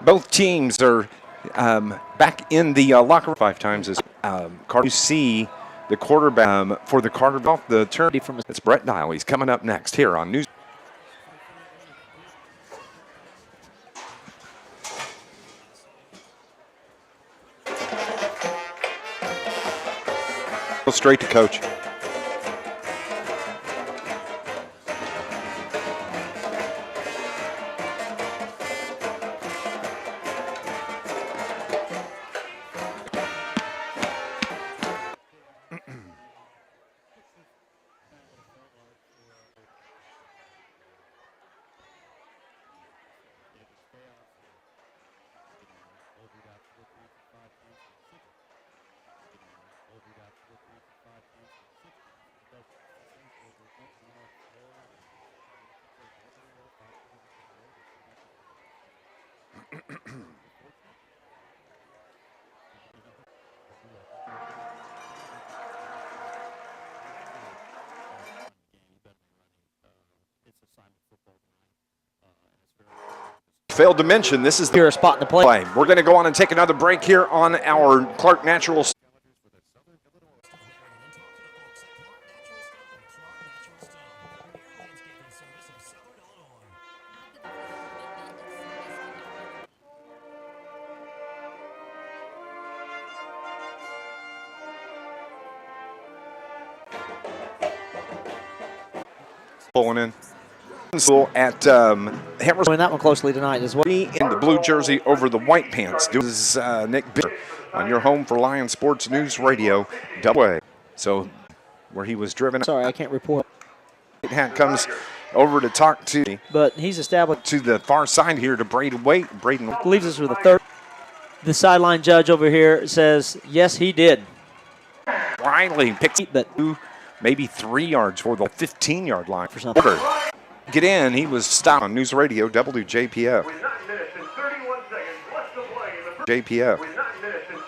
Both teams are back in the locker room 5 times as you see the quarterback for the Carterville, the turn. It's Brett Dial. He's coming up next here on News. Straight to coach. Failed to mention, this is the spot in the play. We're going to go on and take another break here on our Clark Natural. Pulling in. At Herrin. Doing that one closely tonight as well. In the blue jersey over the white pants. This is Nick Bishing on your home for Lion Sports News Radio. Double. So where he was driven. Sorry, I can't report. Hat comes over to talk to. But he's established to the far side here to Braden Wakey. Braden leaves us with a third. The sideline judge over here says yes, he did. Riley picks that maybe 3 yards for the 15-yard line for something. Get in. He was stopped on News Radio WJPF. JPF.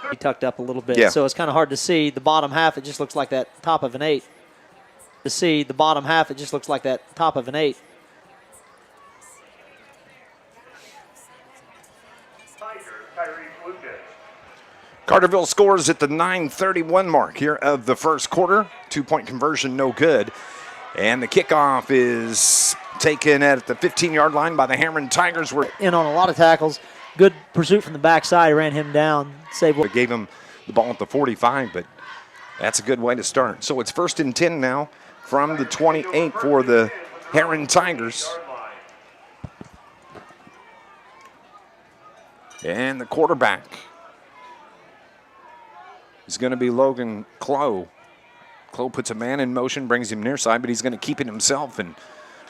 He tucked up a little bit, yeah. So it's kind of hard to see the bottom half. It just looks like that top of an 8. To see the bottom half, it just looks like that top of an 8. Carterville scores at the 9:31 mark here of the first quarter. 2-point conversion, no good. And the kickoff is taken at the 15-yard line by the Herrin Tigers. We're in on a lot of tackles. Good pursuit from the backside. Ran him down. Saved. They gave him the ball at the 45, but that's a good way to start. So it's 1st and 10 now from the 28 for the Herrin Tigers. And the quarterback is going to be Logan Clough. Clough puts a man in motion, brings him near side, but he's going to keep it himself and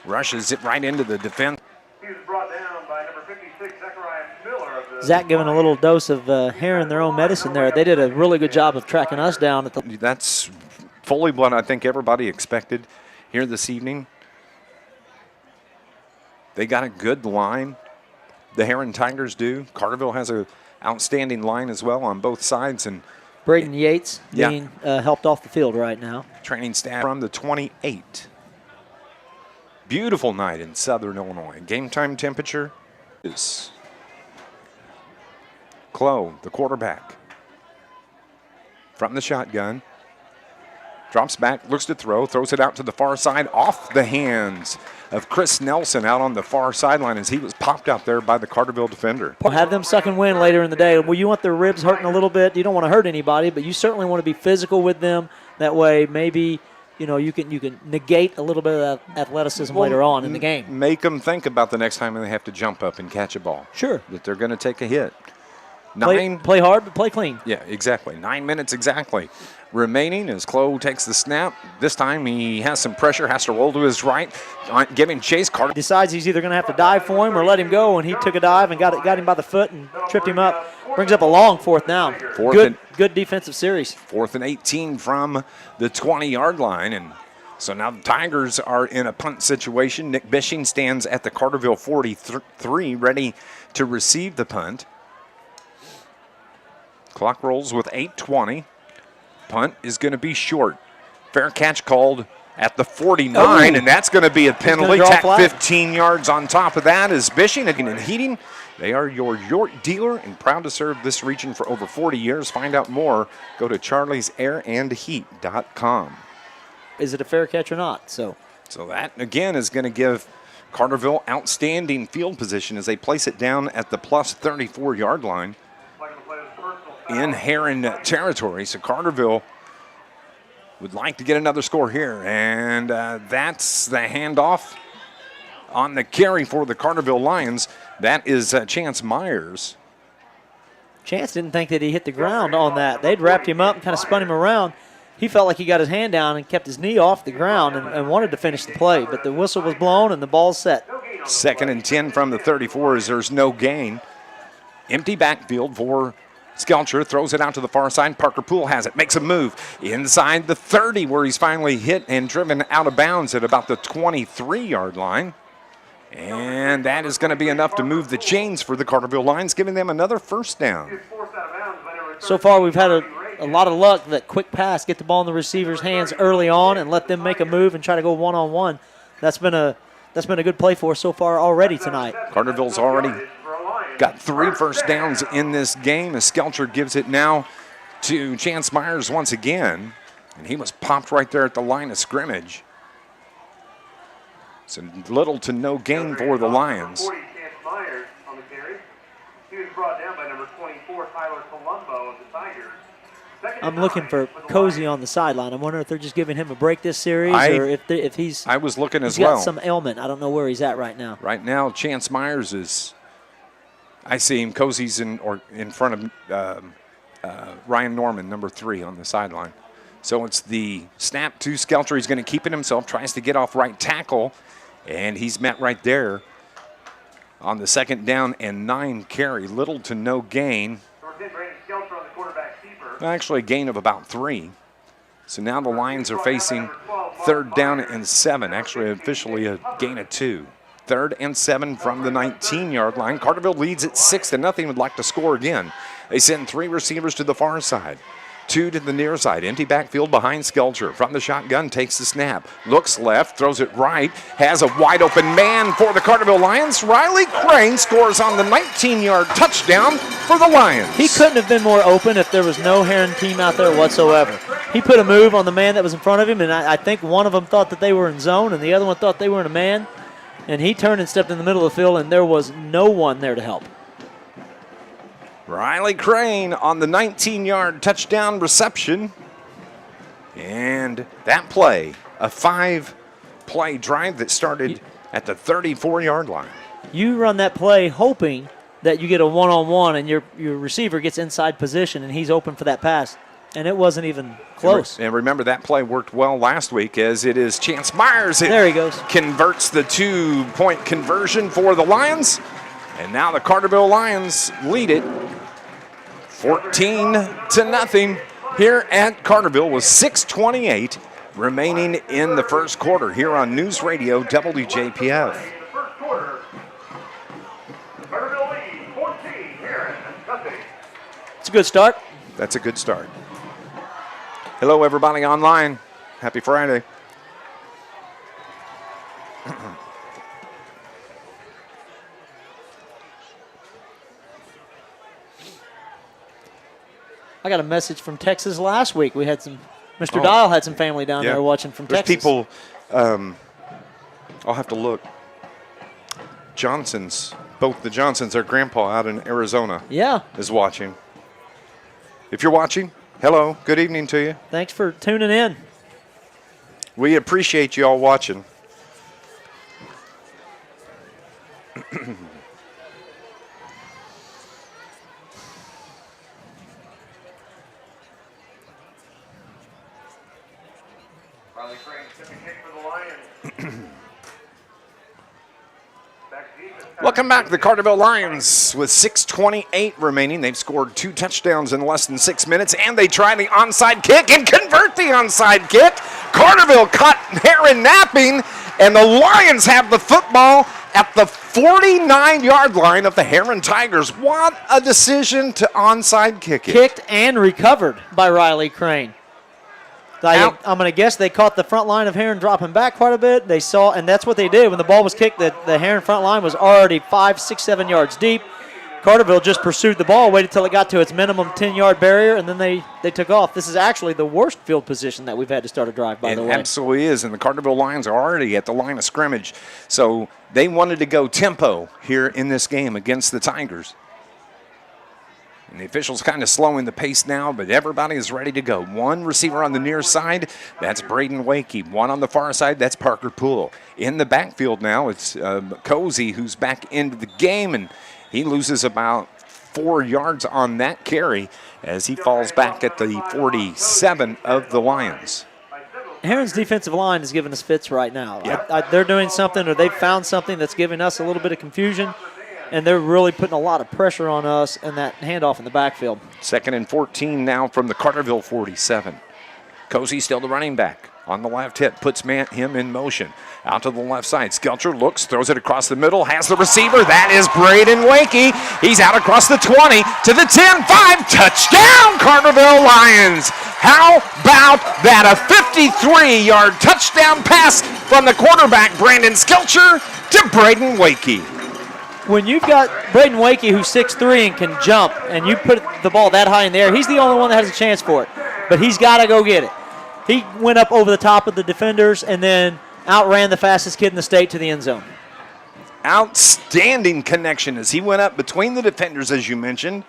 rushes it right into the defense. He was brought down by number 56, Zachariah Miller. Zach giving a little dose of Herrin their own medicine there. They did a really good job of tracking us down. That's fully what I think everybody expected here this evening. They got a good line. The Herrin Tigers do. Carterville has an outstanding line as well on both sides. And Braden Yates being helped off the field right now. Training staff from the 28. Beautiful night in Southern Illinois. Game time temperature is Clough, the quarterback. From the shotgun. Drops back, looks to throw, throws it out to the far side, off the hands of Chris Nelson out on the far sideline as he was popped out there by the Carterville defender. Have them suck and win later in the day. Well, you want their ribs hurting a little bit. You don't want to hurt anybody, but you certainly want to be physical with them. That way, maybe you can negate a little bit of that athleticism later on in the game. Make them think about the next time they have to jump up and catch a ball. Sure. That they're going to take a hit. Play hard, but play clean. Yeah, exactly. 9 minutes exactly remaining as Clough takes the snap. This time he has some pressure, has to roll to his right, giving chase. Carter decides he's either going to have to dive for him or let him go, and he took a dive and got him by the foot and tripped him up. Brings up a long 4th down. Good defensive series. 4th and 18 from the 20-yard line, and so now the Tigers are in a punt situation. Nick Bishing stands at the Carterville 43, ready to receive the punt. Clock rolls with 8:20. Punt is going to be short. Fair catch called at the 49, and that's going to be a penalty. draw a Tack flag. 15 yards on top of that is Bishing and Heating. They are your York dealer and proud to serve this region for over 40 years. Find out more. Go to charliesairandheat.com. Is it a fair catch or not? So that, again, is going to give Carterville outstanding field position as they place it down at the plus 34-yard line in Herrin territory. So Carterville would like to get another score here. And that's the handoff on the carry for the Carterville Lions. That is Chance Myers. Chance didn't think that he hit the ground on that. They'd wrapped him up and kind of spun him around. He felt like he got his hand down and kept his knee off the ground and wanted to finish the play, but the whistle was blown and the ball's set. 2nd and 10 from the 34 as there's no gain. Empty backfield for Skelcher, throws it out to the far side. Parker Poole has it, makes a move inside the 30 where he's finally hit and driven out of bounds at about the 23-yard line. And that is going to be enough to move the chains for the Carterville Lions, giving them another first down. So far we've had a lot of luck that quick pass, get the ball in the receiver's hands early on and let them make a move and try to go one-on-one. That's been a good play for us so far already tonight. Carterville's already got 3 first downs in this game as Skelcher gives it now to Chance Myers once again. And he was popped right there at the line of scrimmage. So little to no gain for the Lions. Chance Myers on the carry. He was brought down by number 24, Tyler Colombo of the Tigers. I'm looking for Cozy on the sideline. I'm wondering if they're just giving him a break this series or if he's I was looking as got well. some ailment. I don't know where he's at right now. Right now, Chance Myers is, I see him, Cozy's in front of Ryan Norman, number 3 on the sideline. So it's the snap to Skelcher. He's going to keep it himself, tries to get off right tackle, and he's met right there on the 2nd down and 9 carry. Little to no gain. Actually, a gain of about 3. So now the Lions are facing 3rd down and 7. Actually, officially a gain of 2. 3rd and 7 from the 19-yard line. Carterville leads at 6-0. Would like to score again. They send 3 receivers to the far side. 2 to the near side. Empty backfield behind Skelcher. From the shotgun, takes the snap. Looks left, throws it right. Has a wide open man for the Carterville Lions. Riley Crain scores on the 19-yard touchdown for the Lions. He couldn't have been more open if there was no Herrin team out there whatsoever. He put a move on the man that was in front of him, and I think one of them thought that they were in zone, and the other one thought they were in a man. And he turned and stepped in the middle of the field, and there was no one there to help. Riley Crain on the 19-yard touchdown reception. And that play, a 5-play drive that started at the 34-yard line. You run that play hoping that you get a one-on-one and your receiver gets inside position and he's open for that pass. And it wasn't even close. And remember, that play worked well last week as it is Chance Myers. There he goes. Converts the 2-point conversion for the Lions. And now the Carterville Lions lead it 14-0 here at Carterville with 6:28 remaining in the first quarter here on News Radio WJPF. It's a good start. That's a good start. Hello, everybody online. Happy Friday. I got a message from Texas last week. We had Mr. Dial had some family down there watching from There's Texas. people, I'll have to look. Both the Johnsons, their grandpa out in Arizona is watching. If you're watching, hello, good evening to you. Thanks for tuning in. We appreciate you all watching. Riley Crain tipping kick for the Lions. Welcome back to the Carterville Lions with 6:28 remaining. They've scored 2 touchdowns in less than 6 minutes, and they try the onside kick and convert the onside kick. Carterville caught Herrin napping, and the Lions have the football at the 49-yard line of the Herrin Tigers. What a decision to onside kick it. Kicked and recovered by Riley Crain. I'm going to guess they caught the front line of Herrin dropping back quite a bit. They saw, and that's what they did. When the ball was kicked, the Herrin front line was already 5, 6, 7 yards deep. Carterville just pursued the ball, waited till it got to its minimum 10-yard barrier, and then they took off. This is actually the worst field position that we've had to start a drive, by the way. It absolutely is, and the Carterville Lions are already at the line of scrimmage. So they wanted to go tempo here in this game against the Tigers. And the officials kind of slowing the pace now, but everybody is ready to go. One receiver on the near side, that's Braden Wakey. One on the far side, that's Parker Poole. In the backfield now, it's Cozy who's back into the game, and he loses about 4 yards on that carry as he falls back at the 47 of the Lions. Herrin's defensive line is giving us fits right now. Yep. They're doing something, or they've found something that's giving us a little bit of confusion, and they're really putting a lot of pressure on us in that handoff in the backfield. 2nd and 14 now from the Carterville 47. Cozy still the running back. On the left hip, puts him in motion. Out to the left side. Skelcher looks, throws it across the middle, has the receiver. That is Braden Wakey. He's out across the 20 to the 10-5. Touchdown, Carterville Lions. How about that? A 53-yard touchdown pass from the quarterback, Brandon Skelcher, to Braden Wakey. When you've got Braden Wakey, who's 6'3" and can jump, and you put the ball that high in the air, he's the only one that has a chance for it. But he's got to go get it. He went up over the top of the defenders and then outran the fastest kid in the state to the end zone. Outstanding connection as he went up between the defenders, as you mentioned.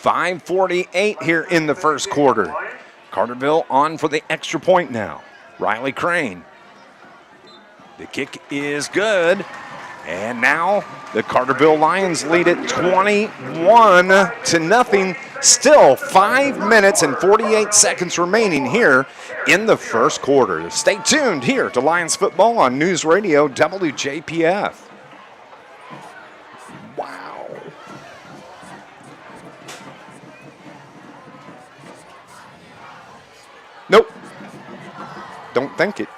5:48 here in the first quarter. Carterville on for the extra point now. Riley Crain. The kick is good. And now the Carterville Lions lead it 21-0. Still 5 minutes and 48 seconds remaining here in the first quarter. Stay tuned here to Lions football on News Radio WJPF. Wow. Nope. Don't think it.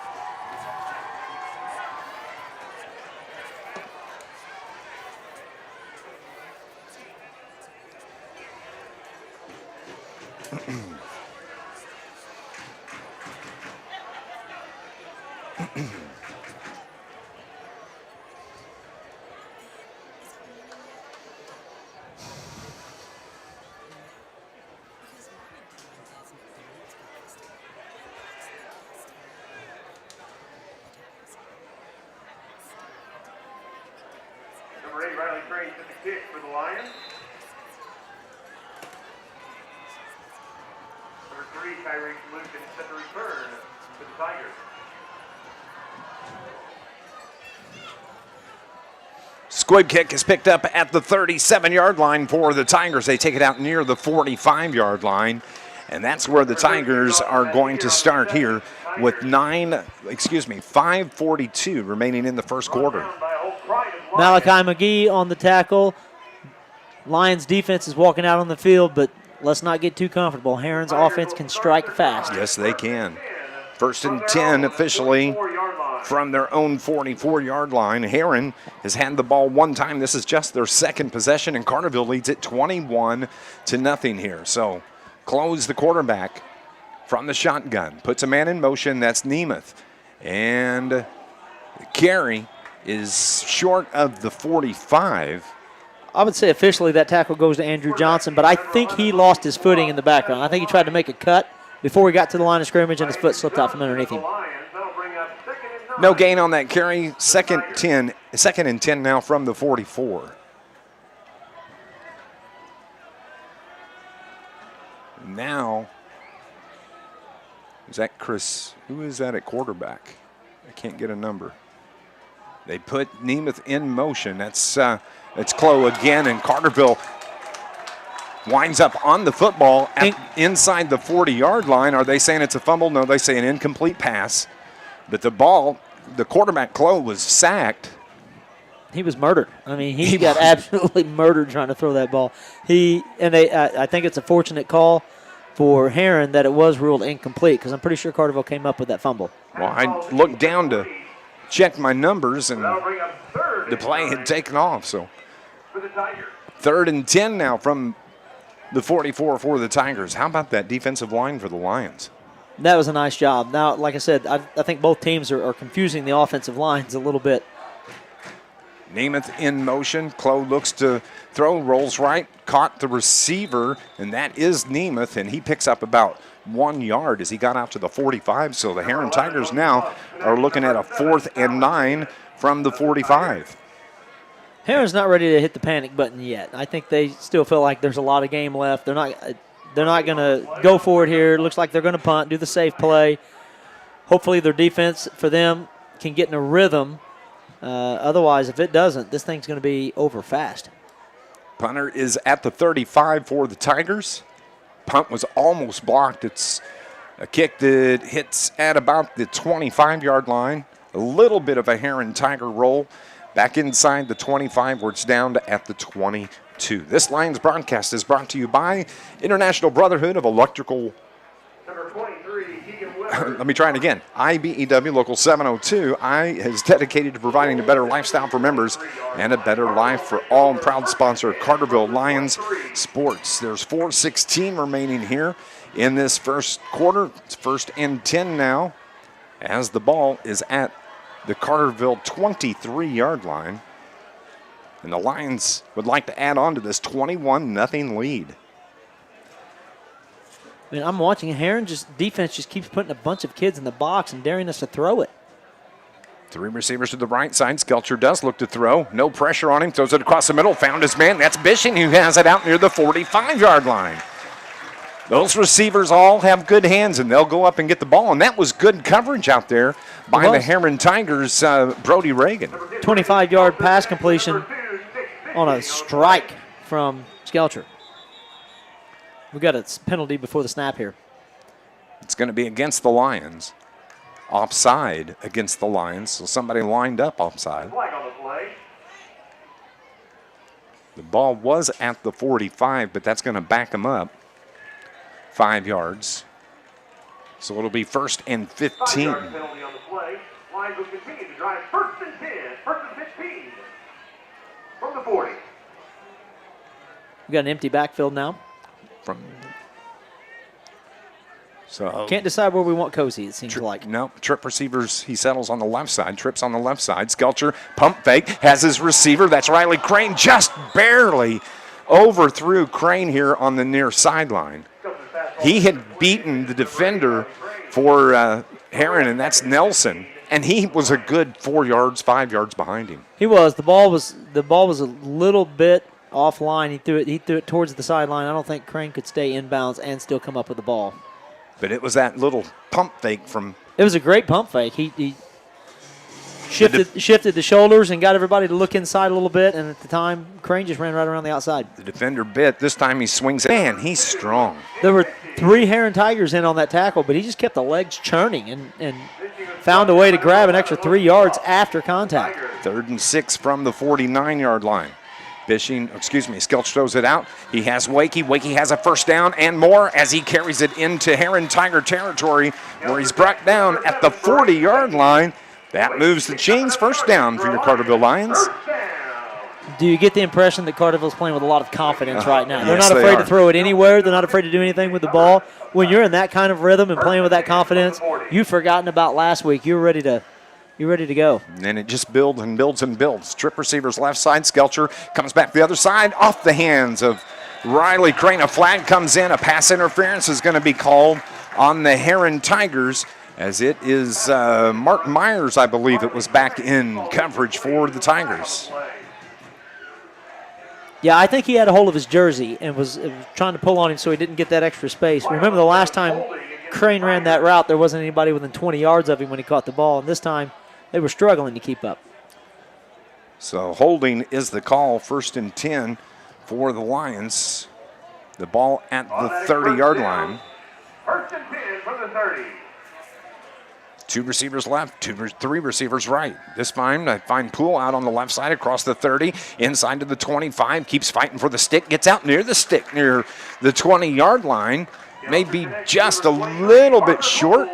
Number 8, Riley Crain, took the kick for the Lions. Number 3, Tyrese Lucan set the return for the Tigers. Squib kick is picked up at the 37-yard line for the Tigers. They take it out near the 45-yard line, and that's where the Tigers are going to start here with 5:42 remaining in the first quarter. Malachi McGee on the tackle. Lions defense is walking out on the field, but let's not get too comfortable. Herrin's offense can strike fast. Yes, they can. 1st and 10 officially from their own 44-yard line. Herrin has had the ball one time. This is just their second possession, and Carterville leads it 21-0 here. So close the quarterback from the shotgun. Puts a man in motion. That's Nemeth. And the carry is short of the 45. I would say officially that tackle goes to Andrew Johnson, but I think he lost his footing in the background. I think he tried to make a cut before he got to the line of scrimmage, and his foot slipped out from underneath him. No gain on that carry. Second and 10 now from the 44. Now, is that Chris? Who is that at quarterback? I can't get a number. They put Nemeth in motion. It's Clough again, and Carterville winds up on the football inside the 40-yard line. Are they saying it's a fumble? No, they say an incomplete pass. But the ball, the quarterback, Clough, was sacked. He was murdered. I mean, he got absolutely murdered trying to throw that ball. I think it's a fortunate call for Herrin that it was ruled incomplete, because I'm pretty sure Carterville came up with that fumble. Well, I looked down to check my numbers, and the play had taken off. So 3rd and 10 now from the 44 for the Tigers. How about that defensive line for the Lions? That was a nice job. Now, like I said, I think both teams are confusing the offensive lines a little bit. Namath in motion. Clough looks to throw, rolls right, caught the receiver, and that is Namath, and he picks up about 1 yard as he got out to the 45. So the Herrin Tigers now are looking at a 4th and 9 from the 45. Herrin's not ready to hit the panic button yet. I think they still feel like there's a lot of game left. They're not going to go for it here. It looks like they're going to punt, do the safe play. Hopefully their defense for them can get in a rhythm. Otherwise, if it doesn't, this thing's going to be over fast. Punter is at the 35 for the Tigers. Punt was almost blocked. It's a kick that hits at about the 25-yard line. A little bit of a Herrin Tiger roll back inside the 25 where it's down to at the 22. This Lions broadcast is brought to you by International Brotherhood of Electrical. Number 23, Let me try it again. IBEW Local 702. I is dedicated to providing a better lifestyle for members and a better life for all. And proud sponsor Carterville Lions Sports. There's 4:16 remaining here in this first quarter. It's 1st and 10 now as the ball is at the Carterville 23-yard line. And the Lions would like to add on to this 21-0 lead. I mean, I'm watching Herrin defense just keeps putting a bunch of kids in the box and daring us to throw it. 3 receivers to the right side. Skelcher does look to throw. No pressure on him. Throws it across the middle. Found his man. That's Bishing who has it out near the 45-yard line. Those receivers all have good hands, and they'll go up and get the ball. And that was good coverage out there by the Herrin Tigers, Brody Reagan. 25-yard pass completion on a strike from Skelcher. We got a penalty before the snap here. It's going to be against the Lions. Offside against the Lions, so somebody lined up offside. Flag on the play. The ball was at the 45, but that's going to back him up 5 yards. So it'll be 1st and 15. 5-yard penalty on the play. Lions will continue to drive 1st and 10, 1st and 15 from the 40. We got an empty backfield now. So can't decide where we want Cozy, it seems like. No, trip receivers, he settles on the left side, trips on the left side. Skelcher, pump fake, has his receiver. That's Riley Crain, just barely overthrew Crain here on the near sideline. He had beaten the defender for Herrin, and that's Nelson. And he was a good 4 yards, 5 yards behind him. He was. The ball was a little bit offline. He threw it towards the sideline. I don't think Crain could stay inbounds and still come up with the ball. But it was that little pump fake from. It was a great pump fake. He shifted the shoulders and got everybody to look inside a little bit. And at the time, Crain just ran right around the outside. The defender bit. This time he swings it. Man, he's strong. There were 3 Herrin Tigers in on that tackle, but he just kept the legs churning and found a way to grab an extra 3 yards after contact. 3rd and 6 from the 49-yard line. Skelch throws it out. He has Wakey. Wakey has a 1st down and more as he carries it into Herrin Tiger territory where he's brought down at the 40-yard line. That moves the chains. 1st down for your Carterville Lions. Do you get the impression that Carterville's playing with a lot of confidence right now? They're Yes, not afraid they to throw it anywhere. They're not afraid to do anything with the ball. When you're in that kind of rhythm and playing with that confidence, you've forgotten about last week. You're ready to go. And it just builds and builds and builds. Trip receivers left side. Skelcher comes back the other side off the hands of Riley Crain. A flag comes in. A pass interference is going to be called on the Herrin Tigers as it is Mark Myers, I believe it was, back in coverage for the Tigers. Yeah, I think he had a hold of his jersey and was trying to pull on him so he didn't get that extra space. Remember the last time Crain ran that route, there wasn't anybody within 20 yards of him when he caught the ball, and this time they were struggling to keep up. So holding is the call, 1st and 10 for the Lions. The ball at the 30-yard line. 1st and 10 from the 30. 2 receivers left, 3 receivers right. This time, I find Poole out on the left side across the 30, inside to the 25, keeps fighting for the stick, gets out near the stick, near the 20-yard line. Maybe just a little bit short.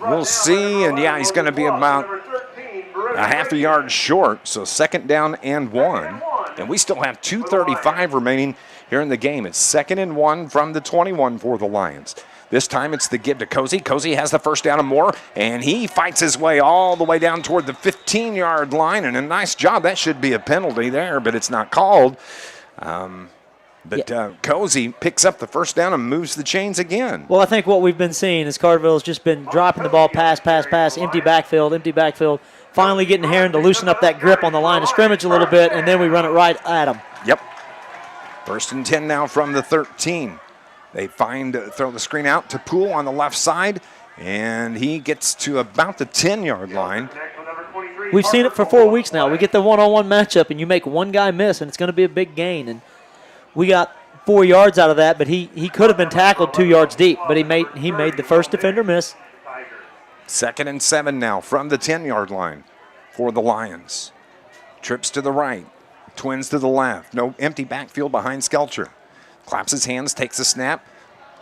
We'll see, and yeah, he's going to be about a half a yard short, so 2nd down and 1. And we still have 2:35 remaining here in the game. It's 2nd and 1 from the 21 for the Lions. This time it's the give to Cozy. Cozy has the first down and more, and he fights his way all the way down toward the 15-yard line, and a nice job. That should be a penalty there, but it's not called. Cozy picks up the first down and moves the chains again. Well, I think what we've been seeing is Carterville has just been dropping the ball, pass, empty backfield, finally getting Herrin to loosen up that grip on the line of scrimmage a little bit, and then we run it right at him. Yep. First and 10 now from the 13. They throw the screen out to Poole on the left side, and he gets to about the 10-yard line. We've seen it for 4 weeks now. We get the one-on-one matchup, and you make one guy miss, and it's going to be a big gain. And we got 4 yards out of that, but he could have been tackled 2 yards deep, but he made the first defender miss. 2nd and 7 now from the 10-yard line for the Lions. Trips to the right, twins to the left. No empty backfield behind Skelcher. Claps his hands, takes a snap,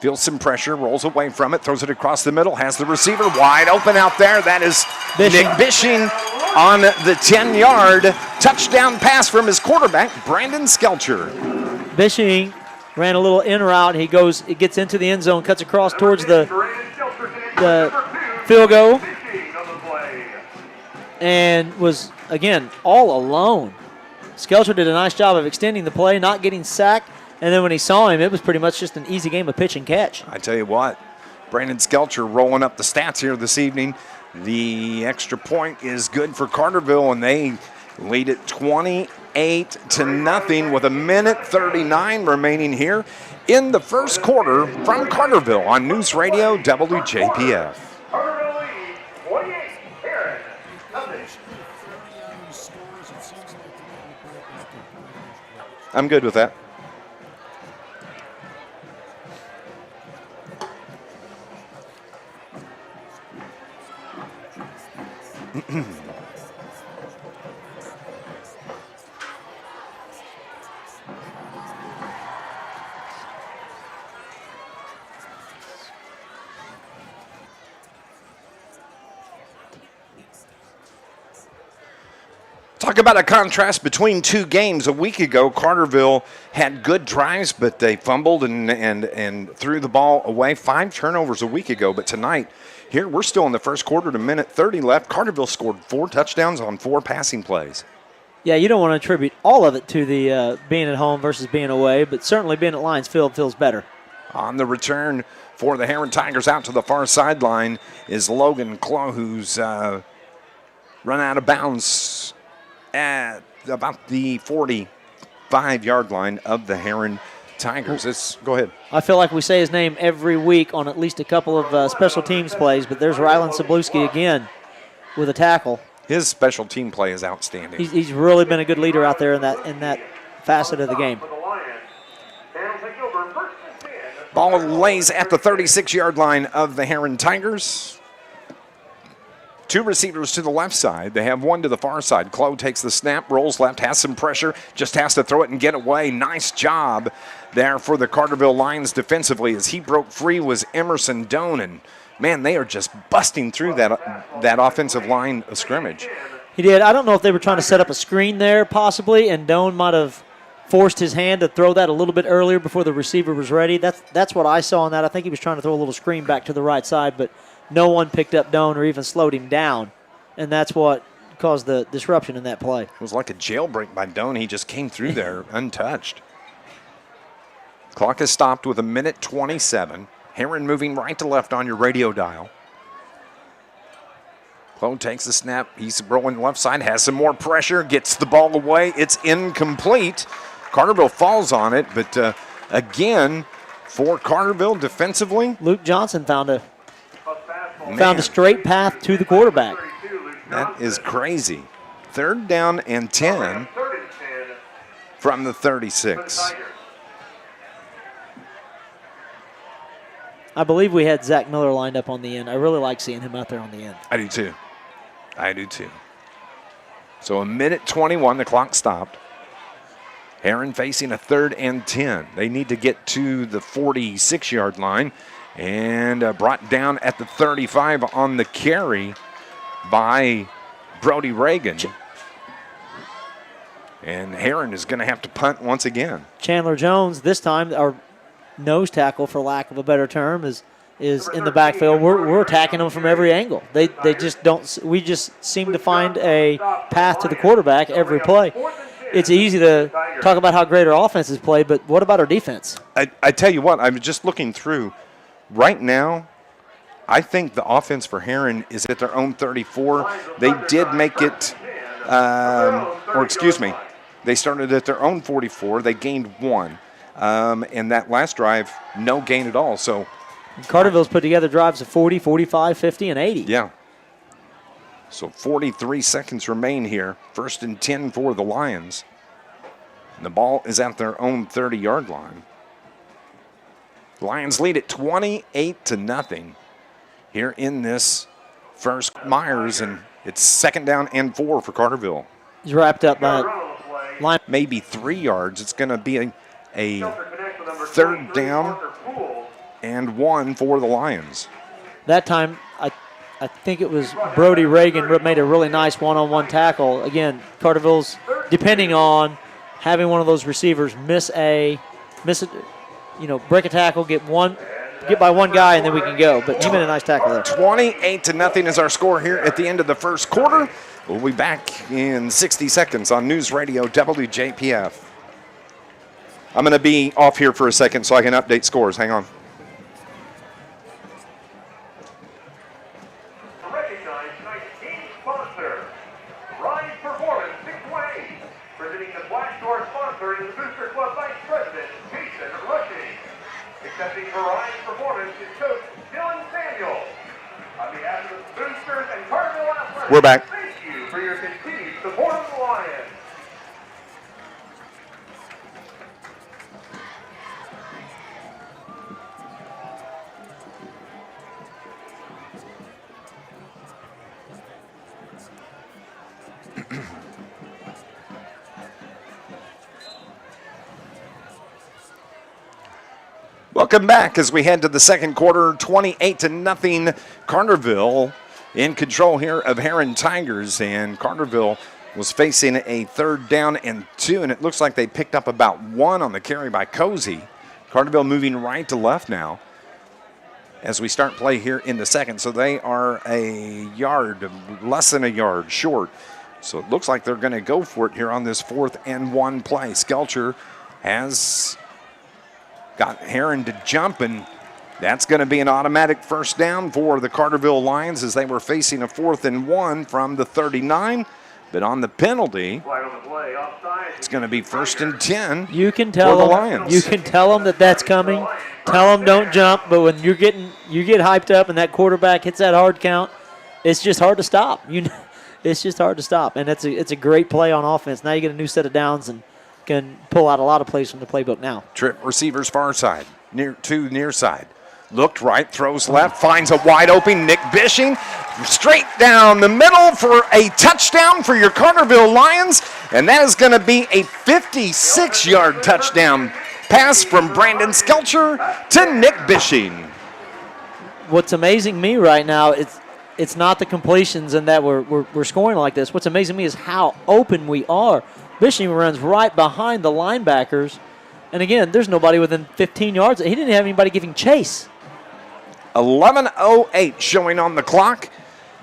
feels some pressure, rolls away from it, throws it across the middle, has the receiver wide open out there. That is Bishing. Nick Bishing on the 10-yard touchdown pass from his quarterback, Brandon Skelcher. Bishing ran a little in route. It gets into the end zone, cuts across towards the field goal, and was, again, all alone. Skelcher did a nice job of extending the play, not getting sacked, and then when he saw him, it was pretty much just an easy game of pitch and catch. I tell you what, Brandon Skelcher rolling up the stats here this evening. The extra point is good for Carterville, and they lead it 28-0 with 1:39 remaining here in the first quarter from Carterville on News Radio WJPF. Carterville leads 28. Herrin, nothing. I'm good with that. Talk about a contrast between two games. A week ago, Carterville had good drives, but they fumbled and threw the ball away. 5 turnovers a week ago, but tonight, here we're still in the first quarter, to minute 30 left. Carterville scored 4 touchdowns on 4 passing plays. Yeah, you don't want to attribute all of it to the being at home versus being away, but certainly being at Lions Field feels better. On the return for the Herrin Tigers out to the far sideline is Logan Clough, who's run out of bounds at about the 45-yard line of the Herrin Tigers. Go ahead. I feel like we say his name every week on at least a couple of special teams plays, but there's Rylan Sabluski again with a tackle. His special team play is outstanding. He's really been a good leader out there in that facet of the game. Ball lays at the 36-yard line of the Herrin Tigers. 2 receivers to the left side. They have 1 to the far side. Clough takes the snap, rolls left, has some pressure, just has to throw it and get away. Nice job there for the Carterville Lions defensively. As he broke free was Emerson Doan, and man, they are just busting through that offensive line of scrimmage. He did. I don't know if they were trying to set up a screen there possibly, and Doan might have forced his hand to throw that a little bit earlier before the receiver was ready. That's what I saw on that. I think he was trying to throw a little screen back to the right side, but no one picked up Doan or even slowed him down, and that's what caused the disruption in that play. It was like a jailbreak by Doan. He just came through there untouched. Clock is stopped with 1:27. Herrin moving right to left on your radio dial. Clough takes the snap. He's rolling left side, has some more pressure, gets the ball away. It's incomplete. Carterville falls on it, but again, for Carterville defensively, Luke Johnson found a straight path to the quarterback. That is crazy. 3rd down and 10 from the 36. I believe we had Zach Miller lined up on the end. I really like seeing him out there on the end. I do too. So 1:21, the clock stopped. Herrin facing a 3rd and 10. They need to get to the 46-yard line. And brought down at the 35 on the carry by Brody Reagan. And Herrin is going to have to punt once again. Chandler Jones, this time, our nose tackle, for lack of a better term, is is in the backfield, we're attacking them from every angle. They just don't. We just seem to find a path to the quarterback every play. It's easy to talk about how great our offense is played, but what about our defense? I tell you what, I'm just looking through. Right now, I think the offense for Herrin is at their own 34. They did make it, they started at their own 44. They gained 1. And that last drive, no gain at all. So Carterville's put together drives of 40, 45, 50, and 80. Yeah. So 43 seconds remain here. 1st and 10 for the Lions. And the ball is at their own 30-yard line. Lions lead at 28-0 here in this first Myers, and it's 2nd down and 4 for Carterville. He's wrapped up by line. Maybe 3 yards. It's going to be a 3rd down and 1 for the Lions. That time, I think it was Brody Reagan made a really nice one-on-one tackle. Again, Carterville's depending on having one of those receivers break a tackle, get by one guy, and then we can go. But he made a nice tackle there. 28-0 is our score here at the end of the first quarter. We'll be back in 60 seconds on News Radio WJPF. I'm going to be off here for a second so I can update scores. Hang on. Accepting for Ryan's performance is Coach Dylan Samuel. On behalf of the Boosters and Carterville Athletics, we're back. Thank you for your continued support of the Lions. Welcome back as we head to the second quarter, 28-0. Carterville in control here of Herrin Tigers, and Carterville was facing a 3rd down and 2, and it looks like they picked up about 1 on the carry by Cozy. Carterville moving right to left now as we start play here in the second. So they are less than a yard short. So it looks like they're going to go for it here on this 4th and 1 play. Skelcher has got Herrin to jump, and that's going to be an automatic 1st down for the Carterville Lions as they were facing a 4th and 1 from the 39. But on the penalty, it's going to be 1st and 10 you can tell for the them, Lions. You can tell them that's coming. Tell them don't jump, but when you get hyped up and that quarterback hits that hard count, it's just hard to stop. It's just hard to stop, and it's a great play on offense. Now you get a new set of downs and can pull out a lot of plays from the playbook now. Trip receivers far side, near side. Looked right, throws left, finds a wide open Nick Bishing. Straight down the middle for a touchdown for your Carterville Lions. And that is going to be a 56-yard touchdown pass from Brandon Skelcher to Nick Bishing. What's amazing me right now, it's not the completions and that we're scoring like this. What's amazing me is how open we are. Bishing runs right behind the linebackers. And again, there's nobody within 15 yards. He didn't have anybody giving chase. 11:08 showing on the clock.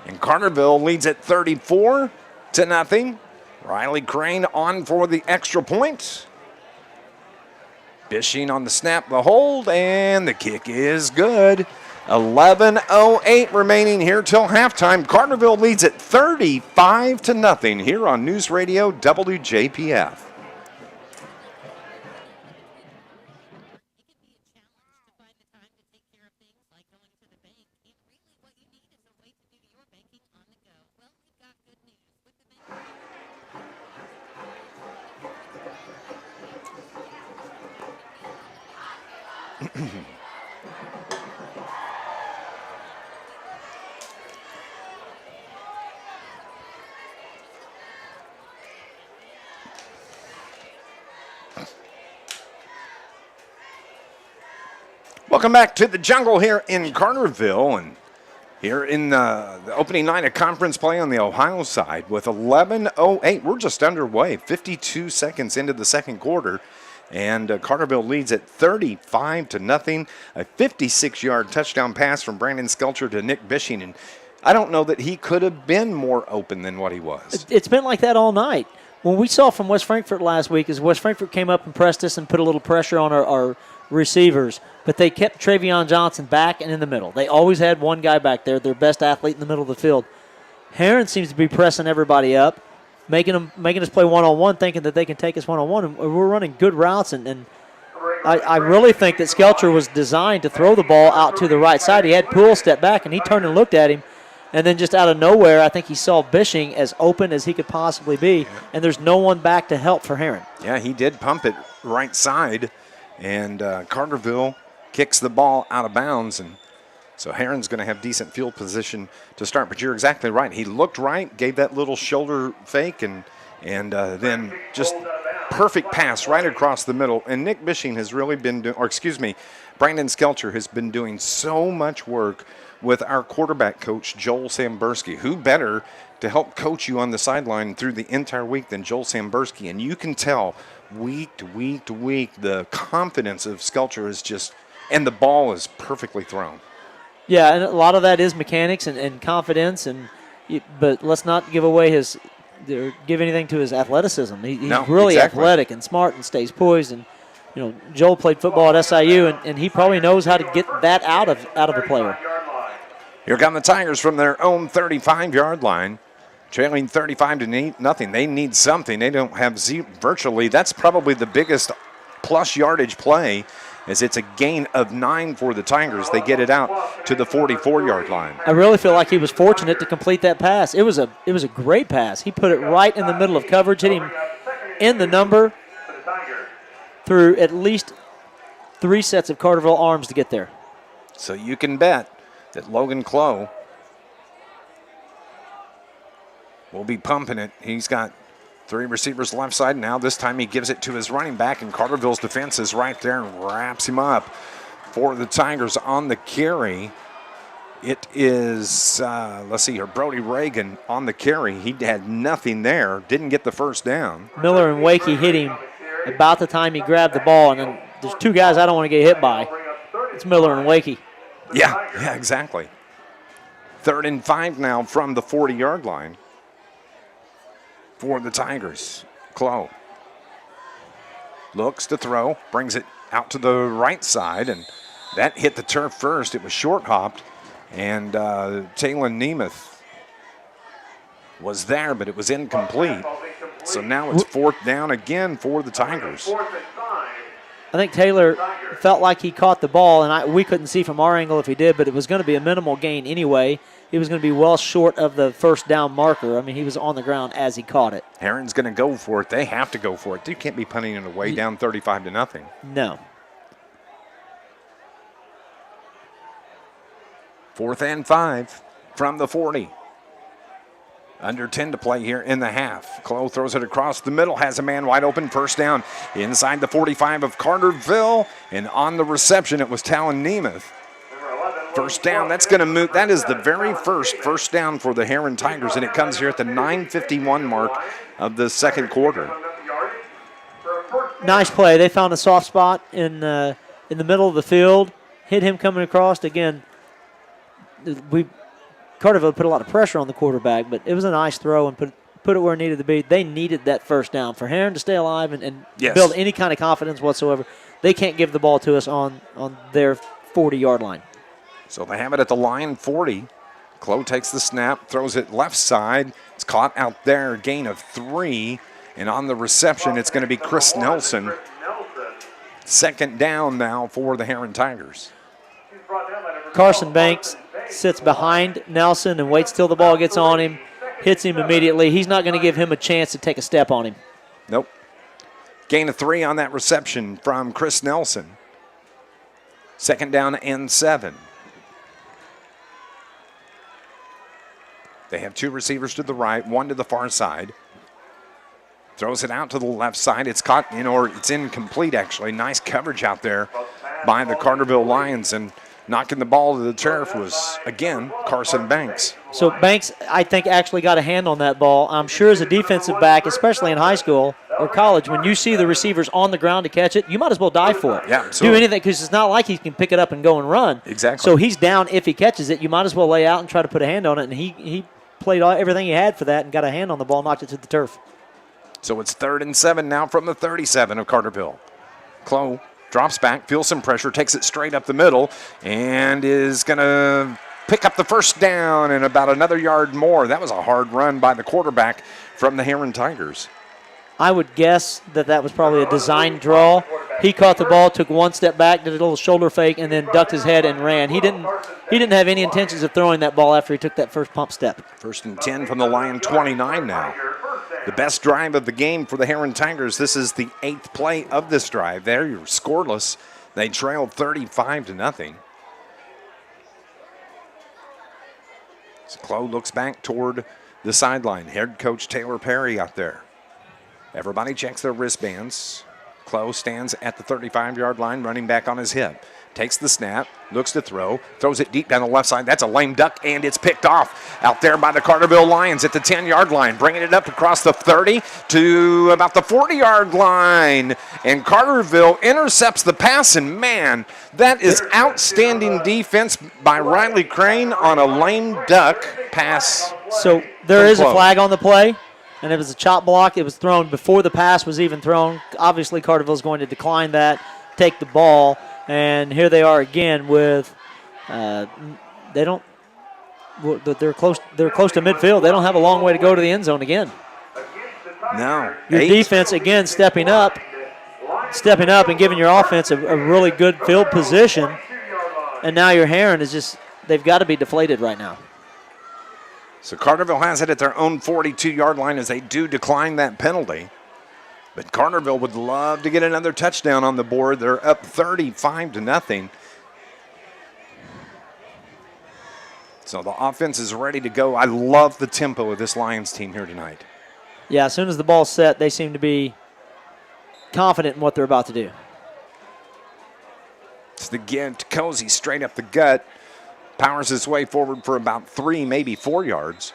And Carterville leads at 34-0. Riley Crain on for the extra point. Bishing on the snap, the hold, and the kick is good. 11:08 remaining here till halftime. Carterville leads at 35-0 here on News Radio WJPF. Welcome back to the jungle here in Carterville, and here in the opening night of conference play on the Ohio side with 11:08. We're just underway, 52 seconds into the second quarter. And Carterville leads at 35-0. A 56-yard touchdown pass from Brandon Skelcher to Nick Bishing. And I don't know that he could have been more open than what he was. It's been like that all night. What we saw from West Frankfort last week is West Frankfort came up and pressed us and put a little pressure on our receivers, but they kept Travion Johnson back and in the middle. They always had one guy back there, their best athlete in the middle of the field. Herrin seems to be pressing everybody up, making us play one-on-one, thinking that they can take us one-on-one, and we're running good routes. And I really think that Skelcher was designed to throw the ball out to the right side. He had Poole step back, and he turned and looked at him, and then just out of nowhere, I think he saw Bishing as open as he could possibly be, and there's no one back to help for Herrin. Yeah, he did pump it right side, and Carterville kicks the ball out of bounds, and so Herrin's going to have decent field position to start. But you're exactly right. He looked right, gave that little shoulder fake, and then just perfect pass right across the middle. And Nick Bishing has really been doing, Brandon Skelcher has been doing so much work with our quarterback coach, Joel Sambursky. Who better to help coach you on the sideline through the entire week than Joel Sambursky? And you can tell week to week to week the confidence of Skelcher is just, and the ball is perfectly thrown. Yeah, and a lot of that is mechanics and confidence, but let's not give away give anything to his athleticism. He's really athletic and smart and stays poised. And Joel played football at SIU, and he probably knows how to get that out of a player. Here come the Tigers from their own 35-yard line, trailing 35-0. They need something. They don't have virtually. That's probably the biggest plus yardage play, as it's a gain of 9 for the Tigers. They get it out to the 44-yard line. I really feel like he was fortunate to complete that pass. It was a great pass. He put it right in the middle of coverage, hit him in the number through at least 3 sets of Carterville arms to get there. So you can bet that Logan Clough will be pumping it. He's got 3 receivers left side now. This time he gives it to his running back, and Carterville's defense is right there and wraps him up for the Tigers on the carry. It is, Brody Reagan on the carry. He had nothing there, didn't get the first down. Miller and Wakey hit him about the time he grabbed the ball, and then there's 2 guys I don't want to get hit by. It's Miller and Wakey. Yeah, exactly. 3rd and 5 now from the 40-yard line for the Tigers. Clough looks to throw, brings it out to the right side, and that hit the turf first. It was short-hopped, and Talon Nemeth was there, but it was incomplete. So now it's 4th down again for the Tigers. I think Taylor felt like he caught the ball, and we couldn't see from our angle if he did, but it was going to be a minimal gain anyway. He was going to be well short of the first down marker. I mean, he was on the ground as he caught it. Herrin's going to go for it. They have to go for it. You can't be punting it away down 35-0. No. 4th and 5 from the 40. Under 10 to play here in the half. Clough throws it across the middle, has a man wide open, first down inside the 45 of Carterville, and on the reception it was Talon Nemeth. First down, that's going to move. That is the very first down for the Herrin Tigers, and it comes here at the 9:51 mark of the second quarter. Nice play. They found a soft spot in the middle of the field, hit him coming across. Again, Carterville put a lot of pressure on the quarterback, but it was a nice throw and put it where it needed to be. They needed that first down. For Herrin to stay alive and yes, build any kind of confidence whatsoever, they can't give the ball to us on their 40-yard line. So they have it at the line 40. Clough takes the snap, throws it left side. It's caught out there, gain of 3. And on the reception, it's going to be Chris Nelson. Second down now for the Herrin Tigers. Carson Banks sits behind Nelson and waits till the ball gets on him, hits him immediately. He's not going to give him a chance to take a step on him. Nope. Gain of 3 on that reception from Chris Nelson. Second down and 7. They have 2 receivers to the right, 1 to the far side. Throws it out to the left side. It's caught it's incomplete, actually. Nice coverage out there by the Carterville Lions, and knocking the ball to the turf was, again, Carson Banks. So Banks, I think, actually got a hand on that ball. I'm sure as a defensive back, especially in high school, or college, when you see the receivers on the ground to catch it, you might as well die for it. Yeah, absolutely. Do anything, because it's not like he can pick it up and go and run. Exactly. So he's down if he catches it. You might as well lay out and try to put a hand on it, and he played everything he had for that and got a hand on the ball, knocked it to the turf. So it's 3rd and 7 now from the 37 of Carterville. Clough drops back, feels some pressure, takes it straight up the middle, and is going to pick up the first down and about another yard more. That was a hard run by the quarterback from the Herrin Tigers. I would guess that was probably a design draw. He caught the ball, took one step back, did a little shoulder fake, and then ducked his head and ran. He didn't have any intentions of throwing that ball after he took that first pump step. 1st and 10 from the Lion 29 now. The best drive of the game for the Herrin Tigers. This is the 8th play of this drive. There, you're scoreless. They trailed 35-0. So Clough looks back toward the sideline. Head coach Taylor Perry out there. Everybody checks their wristbands. Clough stands at the 35-yard line, running back on his hip. Takes the snap, looks to throw, throws it deep down the left side. That's a lame duck, and it's picked off out there by the Carterville Lions at the 10-yard line, bringing it up across the 30 to about the 40-yard line. And Carterville intercepts the pass, and man, that is outstanding defense by Riley Crain on a lame duck pass. So there is a flag on the play, and it was a chop block. It was thrown before the pass was even thrown. Obviously, Carterville's going to decline that, take the ball. And here they are again with they're close to midfield. They don't have a long way to go to the end zone again. No. Your defense again stepping up and giving your offense a really good field position. And now your Herrin is they've got to be deflated right now. So Carterville has it at their own 42-yard line as they do decline that penalty. But Carterville would love to get another touchdown on the board. They're up 35-0. So the offense is ready to go. I love the tempo of this Lions team here tonight. Yeah, as soon as the ball's set, they seem to be confident in what they're about to do. It's the gift. Cozy straight up the gut. Powers his way forward for about 3, maybe 4 yards.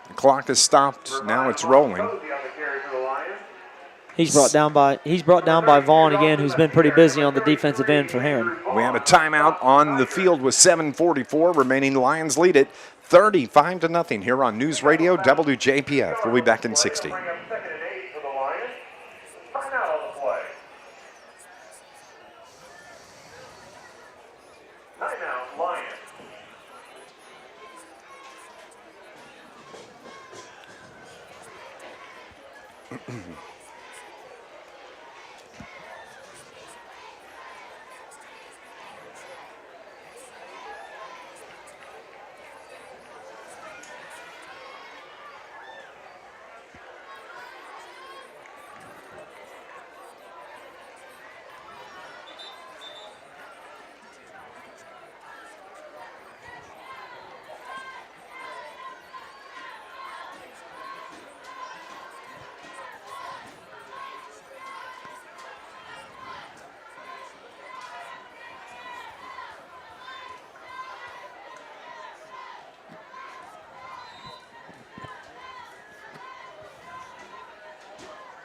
The clock has stopped. Now it's rolling. He's brought down by Vaughn again, who's been pretty busy on the defensive end for Herrin. We have a timeout on the field with 7:44 remaining. Lions lead it 35-0 here on News Radio WJPF. We'll be back in 60.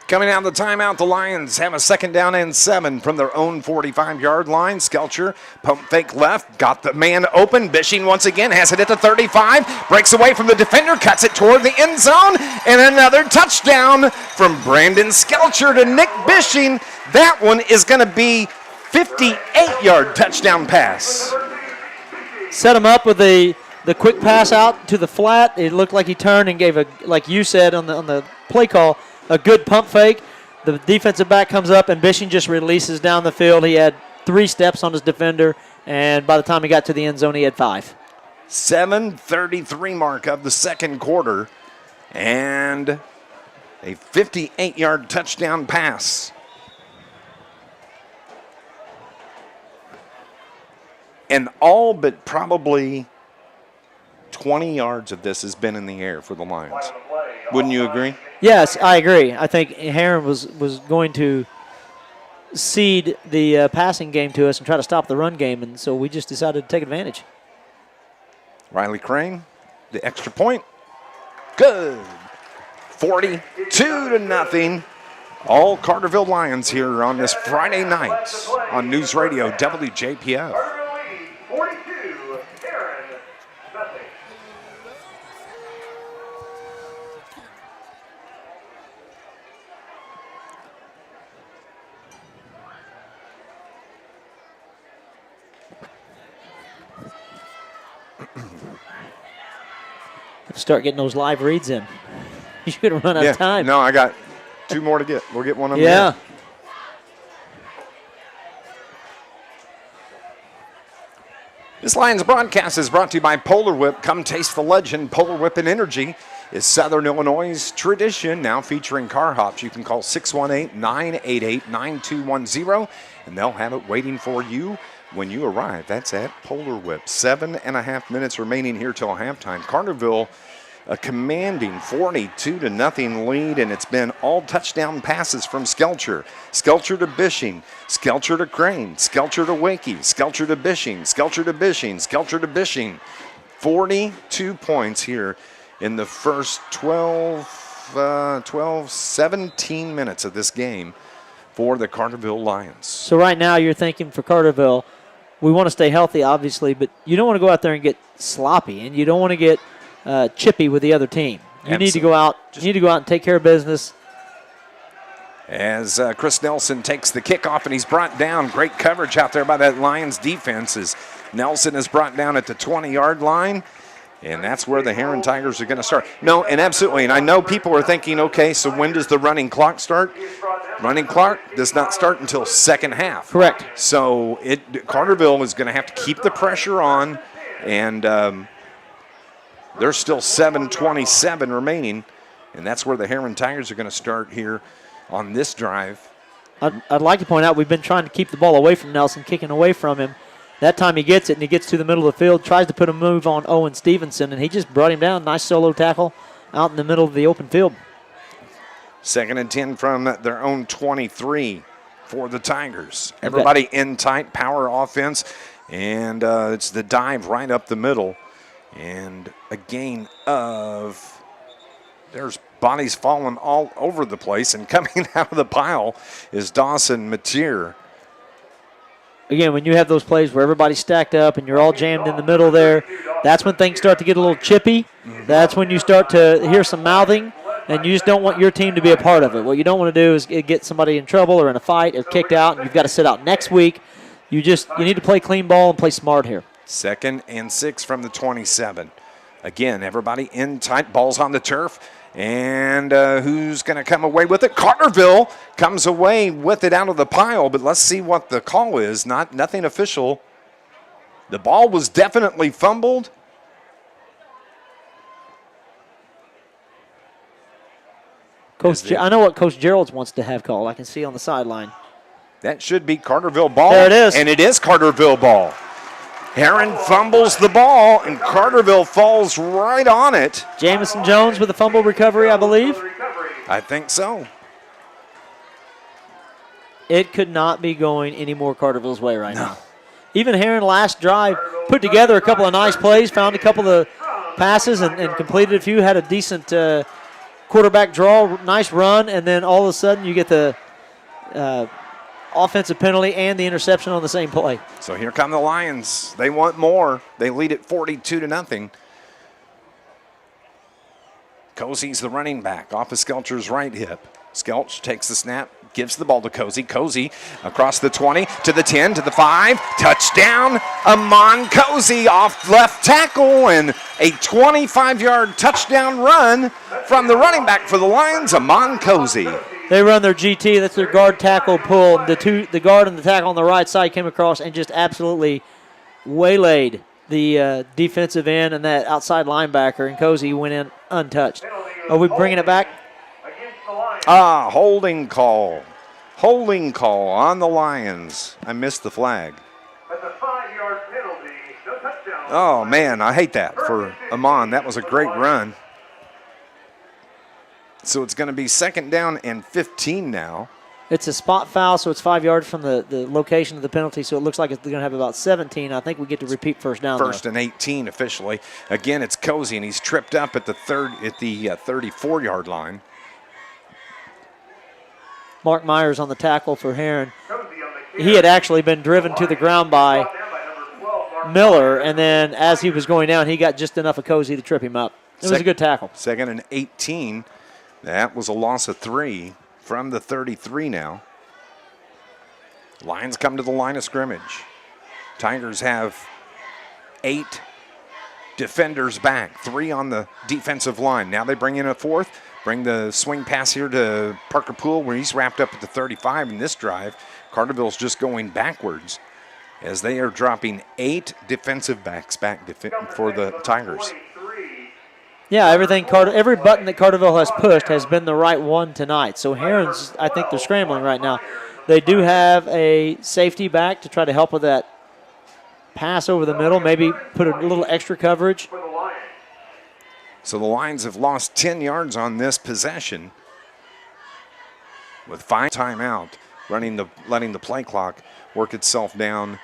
Coming out of the timeout, the Lions have a 2nd down and 7 from their own 45-yard line. Skelcher, pump fake left, got the man open. Bishing once again has it at the 35, breaks away from the defender, cuts it toward the end zone, and another touchdown from Brandon Skelcher to Nick Bishing. That one is going to be 58-yard touchdown pass. Set him up with the quick pass out to the flat. It looked like he turned and gave like you said on the play call, a good pump fake. The defensive back comes up, and Bishing just releases down the field. He had 3 steps on his defender, and by the time he got to the end zone, he had 5. 7:33 mark of the second quarter, and a 58-yard touchdown pass. And all but probably 20 yards of this has been in the air for the Lions. Wouldn't you agree? Yes, I agree. I think Herrin was going to cede the passing game to us and try to stop the run game, and so we just decided to take advantage. Riley Crain, the extra point. Good. 42-0. All Carterville Lions here on this Friday night on News Radio WJPF. Carterville leads 42, Herrin, nothing. Start getting those live reads in. You should have run out of time. No, I got 2 more to get. We'll get one of them. Yeah. Here. This Lions broadcast is brought to you by Polar Whip. Come taste the legend. Polar Whip and Energy is Southern Illinois' tradition, now featuring car hops. You can call 618-988-9210, and they'll have it waiting for you when you arrive. That's at Polar Whip. 7.5 minutes remaining here till halftime. Carterville a commanding 42-0 lead, and it's been all touchdown passes from Skelcher. Skelcher to Bishing, Skelcher to Crain, Skelcher to Wakey, Skelcher to Bishing, Skelcher to Bishing, Skelcher to Bishing. 42 points here in the first 17 minutes of this game for the Carterville Lions. So right now you're thinking for Carterville, we want to stay healthy, obviously, but you don't want to go out there and get sloppy, and you don't want to get chippy with the other team. You need to go out. You need to go out and take care of business. As Chris Nelson takes the kickoff, and he's brought down. Great coverage out there by that Lions defense. As Nelson is brought down at the 20-yard line, and that's where the Herrin Tigers are going to start. No, and absolutely. And I know people are thinking, okay, so when does the running clock start? Running clock does not start until second half. Correct. So Carterville is going to have to keep the pressure on, and there's still 7:27 remaining, and that's where the Herrin Tigers are going to start here on this drive. I'd like to point out we've been trying to keep the ball away from Nelson, kicking away from him. That time he gets it, and he gets to the middle of the field, tries to put a move on Owen Stevenson, and he just brought him down. Nice solo tackle out in the middle of the open field. 2nd and 10 from their own 23 for the Tigers. Everybody in tight, power offense, and it's the dive right up the middle. And a gain of, there's bodies falling all over the place, and coming out of the pile is Dawson Mateer. Again, when you have those plays where everybody's stacked up and you're all jammed in the middle there, that's when things start to get a little chippy. That's when you start to hear some mouthing, and you just don't want your team to be a part of it. What you don't want to do is get somebody in trouble or in a fight or kicked out, and you've got to sit out next week. You need to play clean ball and play smart here. 2nd and 6 from the 27. Again, everybody in tight, balls on the turf. And who's going to come away with it? Carterville comes away with it out of the pile, but let's see what the call is. Nothing official. The ball was definitely fumbled. I know what Coach Gerald's wants to have called. I can see on the sideline. That should be Carterville ball. There it is. And it is Carterville ball. Herrin fumbles the ball, and Carterville falls right on it. Jamison Jones with a fumble recovery, I believe. I think so. It could not be going any more Carterville's way right now. Even Herrin last drive put together a couple of nice plays, found a couple of passes and completed a few, had a decent quarterback draw, nice run, and then all of a sudden you get the offensive penalty and the interception on the same play. So here come the Lions. They want more. They lead it 42-0. Cozy's the running back off of Skelcher's right hip. Skelch takes the snap, gives the ball to Cozy. Cozy across the 20 to the 10 to the 5. Touchdown, Amon Cozy off left tackle, and a 25-yard touchdown run from the running back for the Lions, Amon Cozy. They run their GT. That's their guard tackle pull. The guard and the tackle on the right side came across and just absolutely waylaid the defensive end and that outside linebacker, and Cozy went in untouched. Are we bringing it back? Holding call. Holding call on the Lions. I missed the flag. That's a 5-yard penalty. No touchdown. Oh, man, I hate that for Amon. That was a great run. So it's going to be 2nd down and 15 now. It's a spot foul, so it's 5 yards from the location of the penalty, so it looks like it's going to have about 17. I think we get to repeat first down. First and 18 officially. Again, it's Cozy, and he's tripped up at the 34-yard line. Mark Myers on the tackle for Herrin. He had actually been driven to the ground by Miller, and then as he was going down, he got just enough of Cozy to trip him up. It was a good tackle. Second and 18. That was a loss of 3 from the 33 now. Lions come to the line of scrimmage. Tigers have 8 defenders back, 3 on the defensive line. Now they bring in a 4th, bring the swing pass here to Parker Poole where he's wrapped up at the 35 in this drive. Carterville's just going backwards as they are dropping 8 defensive backs back for the Tigers. Yeah, every button that Carterville has pushed has been the right one tonight. So Herrin's, I think they're scrambling right now. They do have a safety back to try to help with that pass over the middle, maybe put a little extra coverage. So the Lions have lost 10 yards on this possession with 5 timeout, letting the play clock work itself down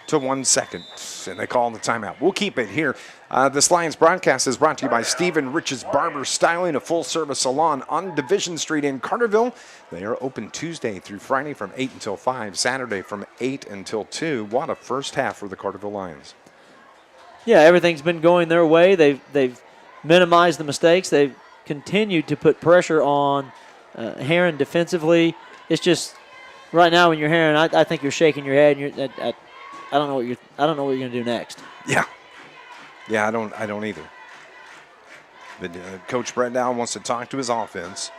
to 1 second, and they call the timeout. We'll keep it here. This Lions broadcast is brought to you by Stephen Rich's Barber Styling, a full-service salon on Division Street in Carterville. They are open Tuesday through Friday from 8 until 5, Saturday from 8 until 2. What a first half for the Carterville Lions. Yeah, everything's been going their way. They've minimized the mistakes. They've continued to put pressure on Herrin defensively. It's just right now when you're Herrin, I think you're shaking your head. And I don't know what you're going to do next. Yeah, I don't either. But Coach Brett Dow wants to talk to his offense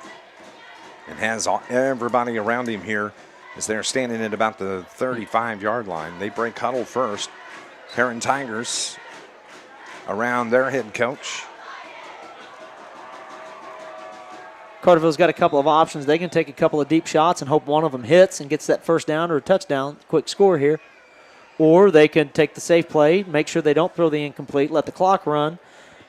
and has everybody around him here as they're standing at about the 35-yard line. They break huddle first. Herrin Tigers around their head coach. Carterville's got a couple of options. They can take a couple of deep shots and hope one of them hits and gets that first down or a touchdown, quick score here. Or they can take the safe play, make sure they don't throw the incomplete, let the clock run,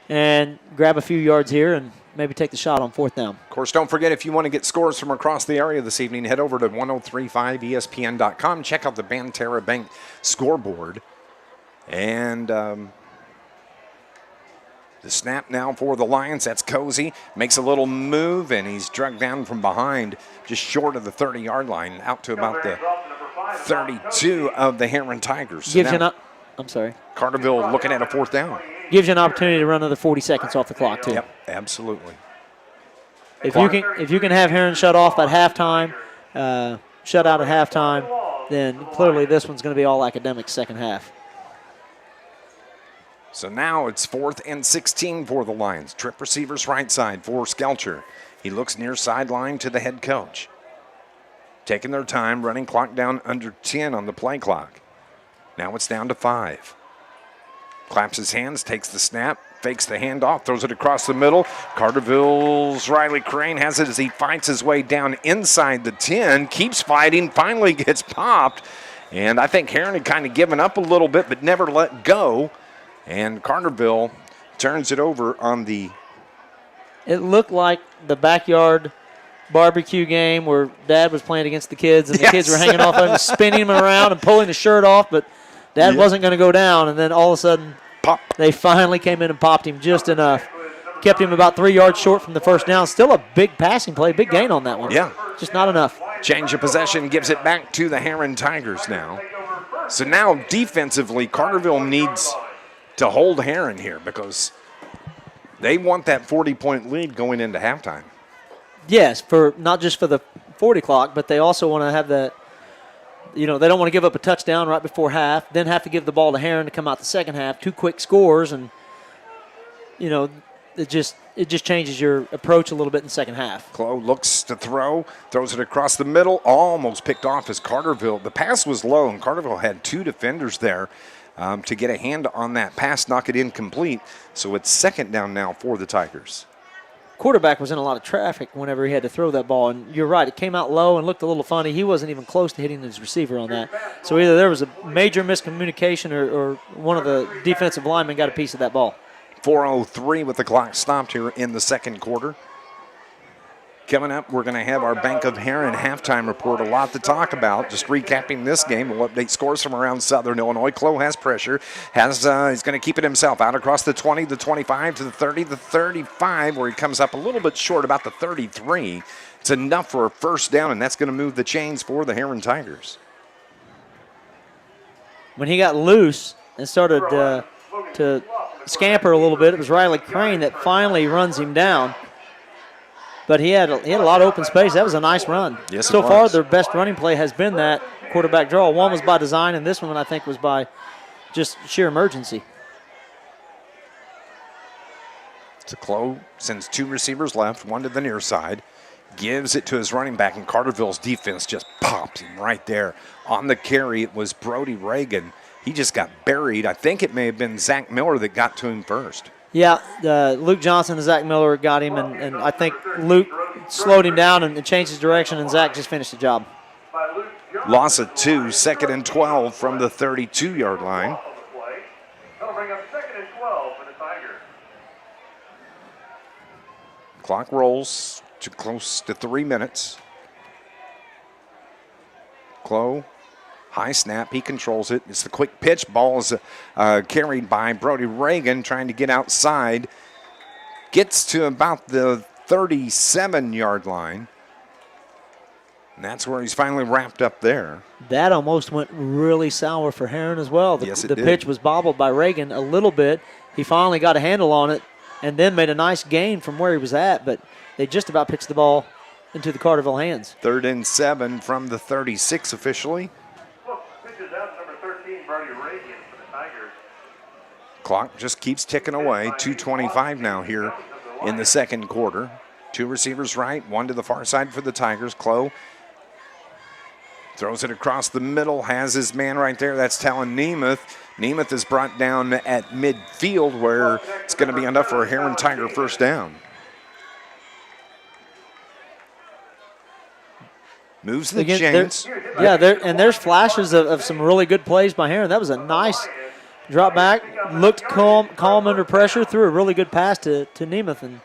and grab a few yards here and maybe take the shot on 4th down. Of course, don't forget, if you want to get scores from across the area this evening, head over to 1035ESPN.com. Check out the Banterra Bank scoreboard. And the snap now for the Lions. That's Cozy. Makes a little move, and he's dragged down from behind, just short of the 30-yard line, out to about the 32 of the Herrin Tigers. Gives you Carterville looking at a 4th down. Gives you an opportunity to run another 40 seconds off the clock, too. Yep, absolutely. If you can have Herrin shut off at halftime, shut out at halftime, then clearly this one's going to be all academic second half. So now it's 4th and 16 for the Lions. Trip receivers right side for Skelcher. He looks near sideline to the head coach. Taking their time, running clock down under 10 on the play clock. Now it's down to 5. Claps his hands, takes the snap, fakes the handoff, throws it across the middle. Carterville's Riley Crain has it as he fights his way down inside the 10, keeps fighting, finally gets popped. And I think Herrin had kind of given up a little bit, but never let go. And Carterville turns it over on the... It looked like the backyard barbecue game where Dad was playing against the kids, and the kids were hanging off him, spinning him around and pulling the shirt off, but Dad wasn't going to go down, and then all of a sudden they finally came in and popped him just enough. Kept him about 3 yards short from the first down. Still a big passing play, big gain on that one. Yeah. Just not enough. Change of possession gives it back to the Herrin Tigers now. So now defensively, Carterville needs to hold Herrin here because they want that 40-point lead going into halftime. Yes, for not just for the 40 clock, but they also want to have that, they don't want to give up a touchdown right before half, then have to give the ball to Herrin to come out the second half. 2 quick scores, and, it just changes your approach a little bit in the second half. Clough looks to throws it across the middle, almost picked off as Carterville. The pass was low, and Carterville had 2 defenders there to get a hand on that pass, knock it incomplete. So it's second down now for the Tigers. Quarterback was in a lot of traffic whenever he had to throw that ball, and you're right, it came out low and looked a little funny. He wasn't even close to hitting his receiver on that. So either there was a major miscommunication or one of the defensive linemen got a piece of that ball. 4:03 with the clock stopped here in the second quarter. Coming up, we're going to have our Bank of Herrin halftime report. A lot to talk about. Just recapping this game, we'll update scores from around Southern Illinois. Clough has pressure. He's going to keep it himself out across the 20, the 25, to the 30, the 35, where he comes up a little bit short, about the 33. It's enough for a first down, and that's going to move the chains for the Herrin Tigers. When he got loose and started to scamper a little bit, it was Riley Crain that finally runs him down. But he had a lot of open space. That was a nice run. Yes, so far, their best running play has been that quarterback draw. One was by design, and this one, I think, was by just sheer emergency. So Clough sends 2 receivers left, one to the near side, gives it to his running back, and Carterville's defense just popped him right there. On the carry, it was Brody Reagan. He just got buried. I think it may have been Zach Miller that got to him first. Yeah, Luke Johnson and Zach Miller got him, and I think Luke slowed him down and changed his direction, and Zach just finished the job. Loss of 2, 2nd and 12 from the 32-yard line. That'll bring up 2nd and 12 for the Tigers. Clock rolls to close to 3 minutes. Clough, high snap, he controls it. It's the quick pitch. Ball is carried by Brody Reagan, trying to get outside. Gets to about the 37-yard line. And that's where he's finally wrapped up there. That almost went really sour for Herrin as well. Yes, it the did. pitch was bobbled by Reagan a little bit. He finally got a handle on it and then made a nice gain from where he was at, but they just about pitched the ball into the Carterville hands. 3rd and 7 from the 36 officially. Pitches out number 13, Brody Reagan for the Tigers. Clock just keeps ticking away. 2:25 now here in the second quarter. 2 receivers right, 1 to the far side for the Tigers. Clough throws it across the middle, has his man right there. That's Talon Nemeth. Nemeth is brought down at midfield, where it's going to be enough for a Herrin Tiger first down. Moves the chains. Yeah, there's flashes of some really good plays by Herrin. That was a nice drop back. Looked calm under pressure. Threw a really good pass to Nemeth. And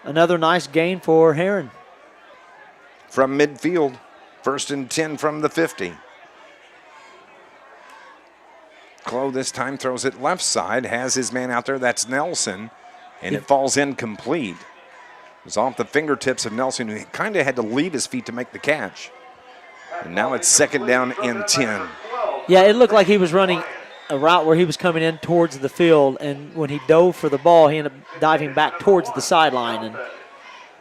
another nice gain for Herrin. From midfield, 1st and 10 from the 50. Clough this time throws it left side, has his man out there. That's Nelson, and it falls incomplete. It was off the fingertips of Nelson, who kind of had to leave his feet to make the catch. And now it's 2nd down and 10. Yeah, it looked like he was running a route where he was coming in towards the field, and when he dove for the ball, he ended up diving back towards the sideline, and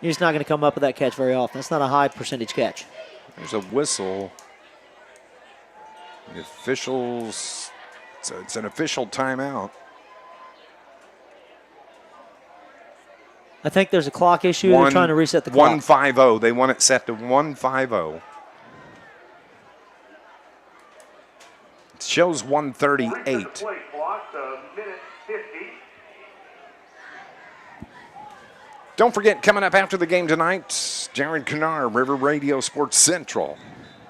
you're just not going to come up with that catch very often. That's not a high percentage catch. There's a whistle. The officials, so it's an official timeout. I think there's a clock issue. They're trying to reset the clock. 1:50. They want it set to 1:50. It shows 1:38. Play clock, minute 50. Don't forget, coming up after the game tonight, Jared Kennard, River Radio Sports Central.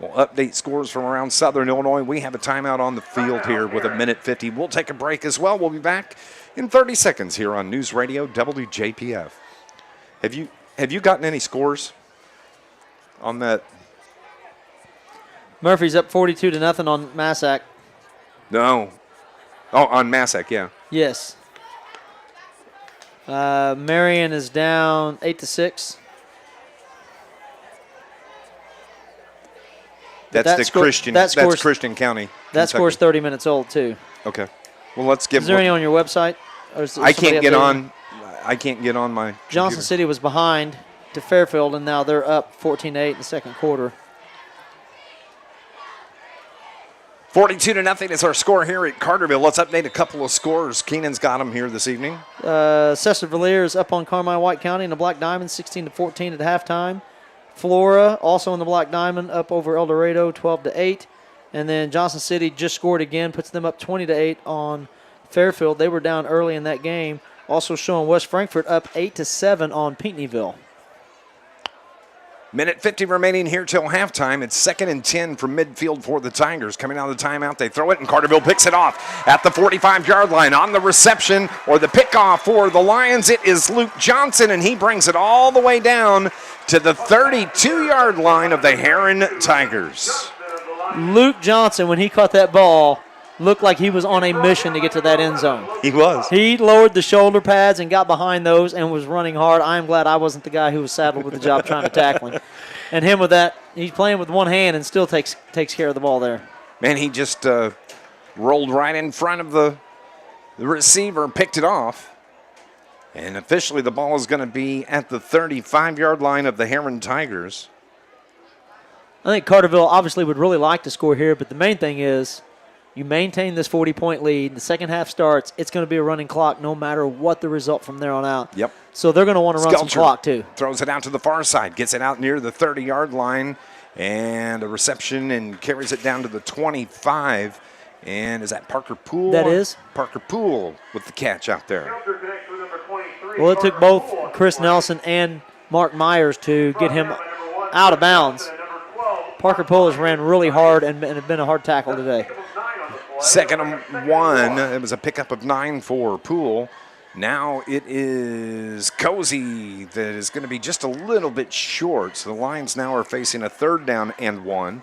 We'll update scores from around Southern Illinois. We have a timeout on the field here with 1:50. We'll take a break as well. We'll be back in 30 seconds here on News Radio WJPF. Have you gotten any scores on that? Murphy's up 42-0 on Massac. No. Oh, on Massac, yeah. Yes. Marion is down 8-6. That's Christian County. That score's 30 minutes old too. Okay. Well, let's give. Is there any on your website? Or is I can't get on. I can't get on my. Johnson computer. City was behind to Fairfield, and now they're up 14-8 in the second quarter. 42-0 is our score here at Carterville. Let's update a couple of scores. Keenan's got them here this evening. Cesar Villiers is up on Carmine White County in the Black Diamond, 16-14 at halftime. Flora also in the Black Diamond, up over El Dorado, 12-8. And then Johnson City just scored again, puts them up 20-8 on Fairfield. They were down early in that game. Also showing West Frankfort up 8-7 on Pinckneyville. Minute 50 remaining here till halftime. It's 2nd and 10 from midfield for the Tigers. Coming out of the timeout, they throw it, and Carterville picks it off at the 45-yard line. On the reception, or the pickoff for the Lions, it is Luke Johnson, and he brings it all the way down to the 32-yard line of the Herrin Tigers. Luke Johnson, when he caught that ball, looked like he was on a mission to get to that end zone. He was. He lowered the shoulder pads and got behind those and was running hard. I'm glad I wasn't the guy who was saddled with the job trying to tackle him. And him with that, he's playing with one hand and still takes care of the ball there. Man, he just rolled right in front of the receiver and picked it off. And officially the ball is going to be at the 35-yard line of the Herrin Tigers. I think Carterville obviously would really like to score here, but the main thing is you maintain this 40-point lead. The second half starts. It's going to be a running clock no matter what the result from there on out. Yep. So they're going to want to run some clock too. Throws it out to the far side, gets it out near the 30-yard line, and a reception and carries it down to the 25. And is that Parker Poole? That is. Parker Poole with the catch out there. Well, it took both Chris Nelson and Mark Myers to get him out of bounds. Parker Poole has ran really hard and have been a hard tackle today. 2nd and 1. It was a pickup of 9 for Poole. Now it is Cozy that is going to be just a little bit short. So the Lions now are facing a 3rd down and 1.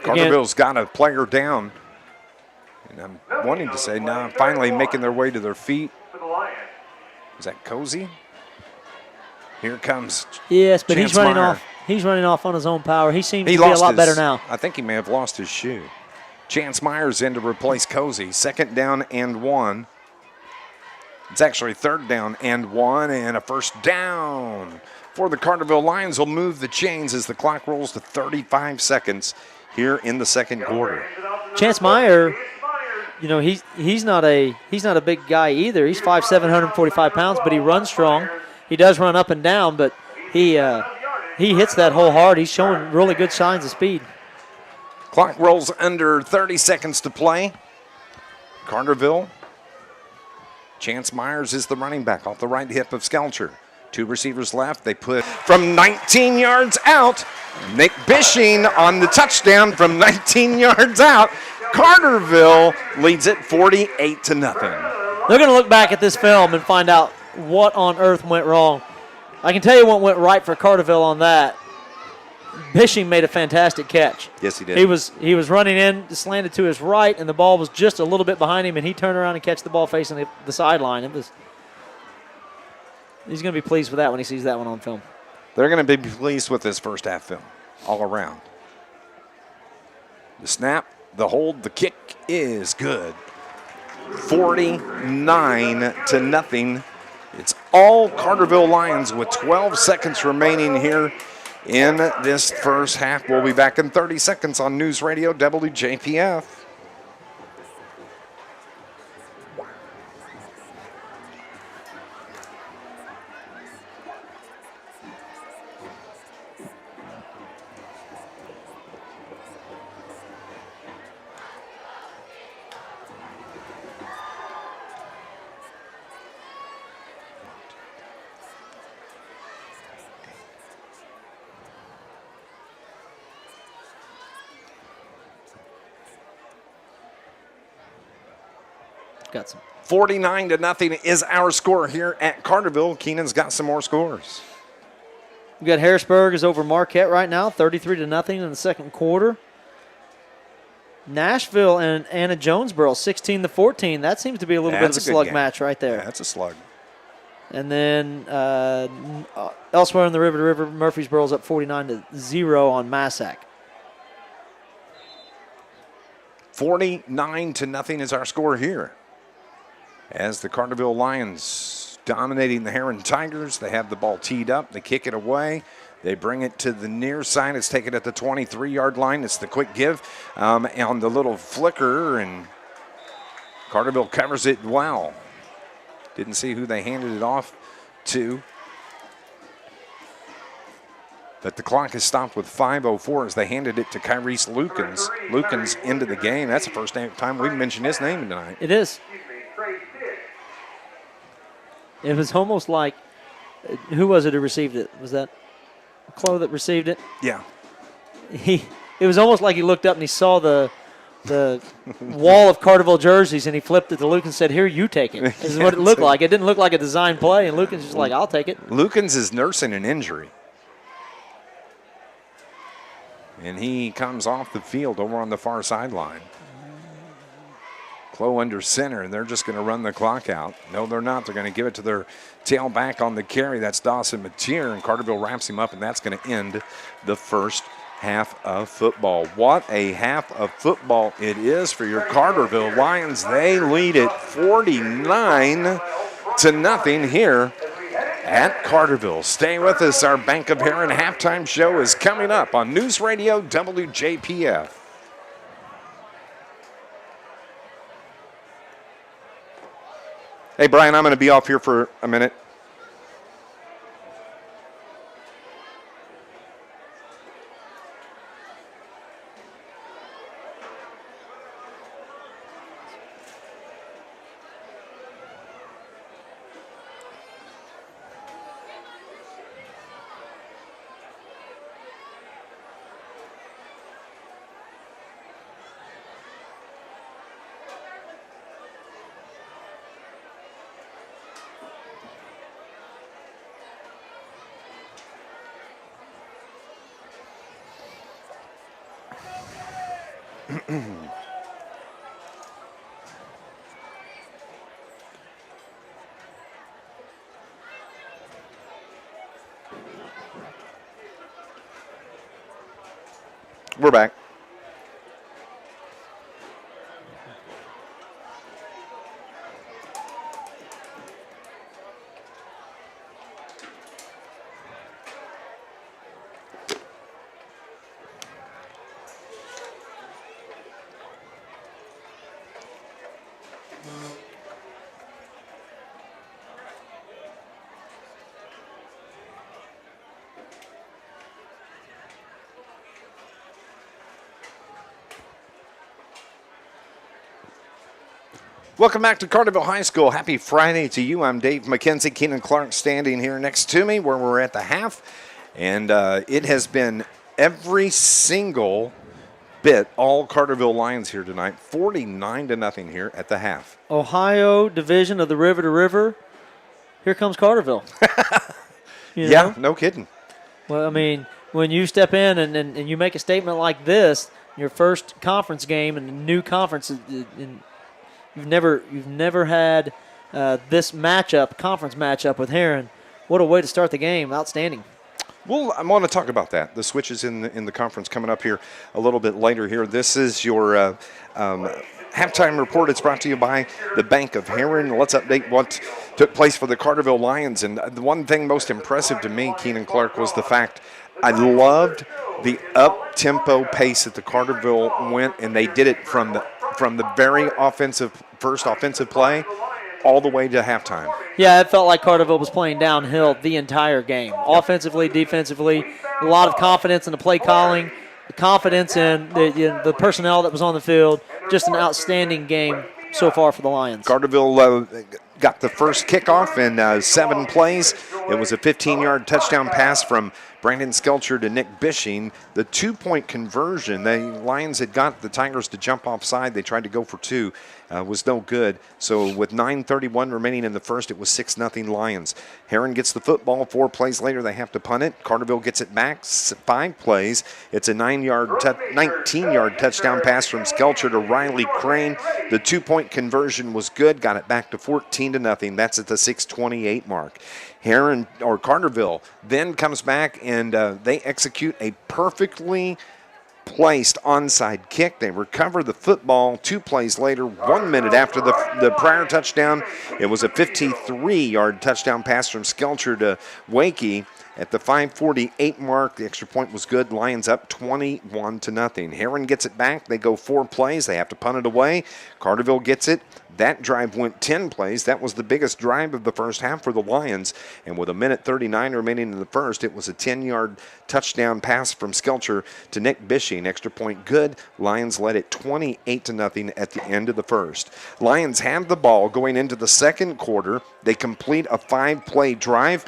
Carterville's got a player down. And I'm wanting to say now finally making their way to their feet. Is that Cozy? Here comes Yes, but Chance he's running Meyer. off. He's running off on his own power. He seems to be a lot better now. I think he may have lost his shoe. Chance Myers in to replace Cozy. 2nd down and 1. It's actually 3rd down and 1 and a 1st down for the Carterville Lions. Will move the chains as the clock rolls to 35 seconds here in the 2nd quarter. Chance Meyer, you know, he's not a big guy either. He's 5'7", 145 pounds, but he runs strong. He does run up and down, but he hits that hole hard. He's showing really good signs of speed. Clock rolls under 30 seconds to play. Carterville. Chance Myers is the running back off the right hip of Skelcher. 2 receivers left. They put from 19 yards out. Nick Bishing on the touchdown from 19 yards out. Carterville leads it 48-0. They're going to look back at this film and find out what on earth went wrong. I can tell you what went right for Carterville on that. Bishing made a fantastic catch. Yes, he did. He was running in, slanted to his right, and the ball was just a little bit behind him, and he turned around and catch the ball facing the sideline. He's going to be pleased with that when he sees that one on film. They're going to be pleased with this first half film all around. The snap, the hold, the kick is good. 49-0. It's all Carterville Lions with 12 seconds remaining here in this first half. We'll be back in 30 seconds on News Radio WJPF. Got some. 49-0 is our score here at Carterville. Keenan's got some more scores. We got Harrisburg is over Marquette right now, 33-0 in the 2nd quarter. Nashville and Anna Jonesboro, 16-14. That seems to be a little bit of a slug match right there. Yeah, that's a slug. And then elsewhere in the River to River, Murfreesboro's up 49-0 on Massac. 49-0 is our score here. As the Carterville Lions dominating the Herrin Tigers, they have the ball teed up. They kick it away. They bring it to the near side. It's taken at the 23-yard line. It's the quick give on the little flicker, and Carterville covers it well. Didn't see who they handed it off to. But the clock is stopped with 5:04 as they handed it to Kyrese Lukens. Lukens into the game. That's the first time we've mentioned his name tonight. It is. It was almost like, who was it who received it? Was that Chloe that received it? Yeah. It was almost like he looked up and he saw the the wall of Carterville jerseys, and he flipped it to Luke and said, "Here, you take it." This is what it looked like. It didn't look like a design play, and Lucan's just like, "I'll take it." Lukens is nursing an injury. And he comes off the field over on the far sideline. Clough under center, and they're just going to run the clock out. No, they're not. They're going to give it to their tailback on the carry. That's Dawson Mateer, and Carterville wraps him up, and that's going to end the first half of football. What a half of football it is for your Carterville Lions. They lead it 49-0 here at Carterville. Stay with us. Our Bank of Herrin halftime show is coming up on News Radio WJPF. Hey, Brian, I'm going to be off here for a minute. We're back. Welcome back to Carterville High School. Happy Friday to you. I'm Dave McKenzie. Keenan Clark standing here next to me where we're at the half. And it has been every single bit all Carterville Lions here tonight. 49-0 here at the half. Ohio division of the River to River. Here comes Carterville. Yeah, no kidding. Well, I mean, when you step in and you make a statement like this, your first conference game in a new conference, you've never had this conference matchup with Herrin. What a way to start the game. Outstanding. Well, I want to talk about that. The switches in the conference coming up here a little bit later here. This is your halftime report. It's brought to you by the Bank of Herrin. Let's update what took place for the Carterville Lions. And the one thing most impressive to me, Keenan Clark, was the fact I loved the up-tempo pace that the Carterville went, and they did it from the very first offensive play all the way to halftime. Yeah, it felt like Carterville was playing downhill the entire game. Offensively, defensively, a lot of confidence in the play calling, the confidence in the personnel that was on the field. Just an outstanding game so far for the Lions. Carterville got the first kickoff in 7 plays. It was a 15-yard touchdown pass from Brandon Skelcher to Nick Bishing. The 2-point conversion, the Lions had got the Tigers to jump offside. They tried to go for 2. Was no good. So with 9:31 remaining in the first, it was 6-0 Lions. Herrin gets the football. 4 plays later, they have to punt it. Carterville gets it back. 5 plays. It's a 19-yard touchdown pass from Skelcher to Riley Crain. The 2-point conversion was good. Got it back to 14-0. That's at the 6:28 mark. Carterville then comes back and they execute a perfectly placed onside kick. They recover the football 2 plays later, 1 minute after the prior touchdown. It was a 53-yard touchdown pass from Skelcher to Wakey. At the 5:48 mark, the extra point was good. Lions up 21-0. Herrin gets it back. They go 4 plays. They have to punt it away. Carterville gets it. That drive went 10 plays. That was the biggest drive of the first half for the Lions. And with 1:39 remaining in the first, it was a 10-yard touchdown pass from Skelcher to Nick Bishing. Extra point good. Lions led it 28-0 at the end of the first. Lions have the ball going into the second quarter. They complete a 5-play drive.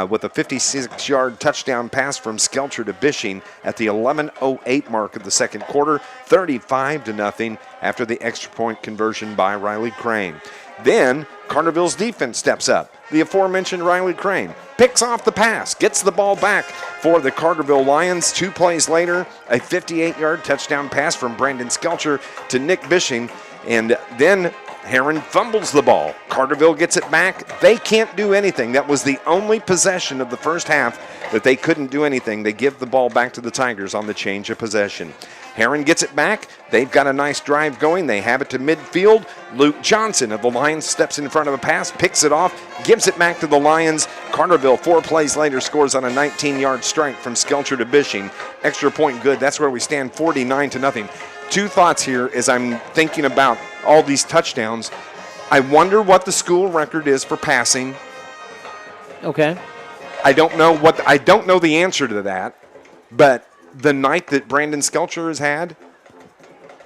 with a 56-yard touchdown pass from Skelcher to Bishing at the 11:08 mark of the second quarter, 35-0 after the extra point conversion by Riley Crain. Then Carterville's defense steps up. The aforementioned Riley Crain picks off the pass, gets the ball back for the Carterville Lions. 2 plays later, a 58-yard touchdown pass from Brandon Skelcher to Nick Bishing, and then Herrin fumbles the ball. Carterville gets it back. They can't do anything. That was the only possession of the first half that they couldn't do anything. They give the ball back to the Tigers on the change of possession. Herrin gets it back. They've got a nice drive going. They have it to midfield. Luke Johnson of the Lions steps in front of a pass, picks it off, gives it back to the Lions. Carterville, 4 plays later, scores on a 19-yard strike from Skelcher to Bishing. Extra point good. That's where we stand, 49-0. 2 thoughts here as I'm thinking about all these touchdowns. I wonder what the school record is for passing. Okay. I don't know the answer to that, but the night that Brandon Skelcher has had,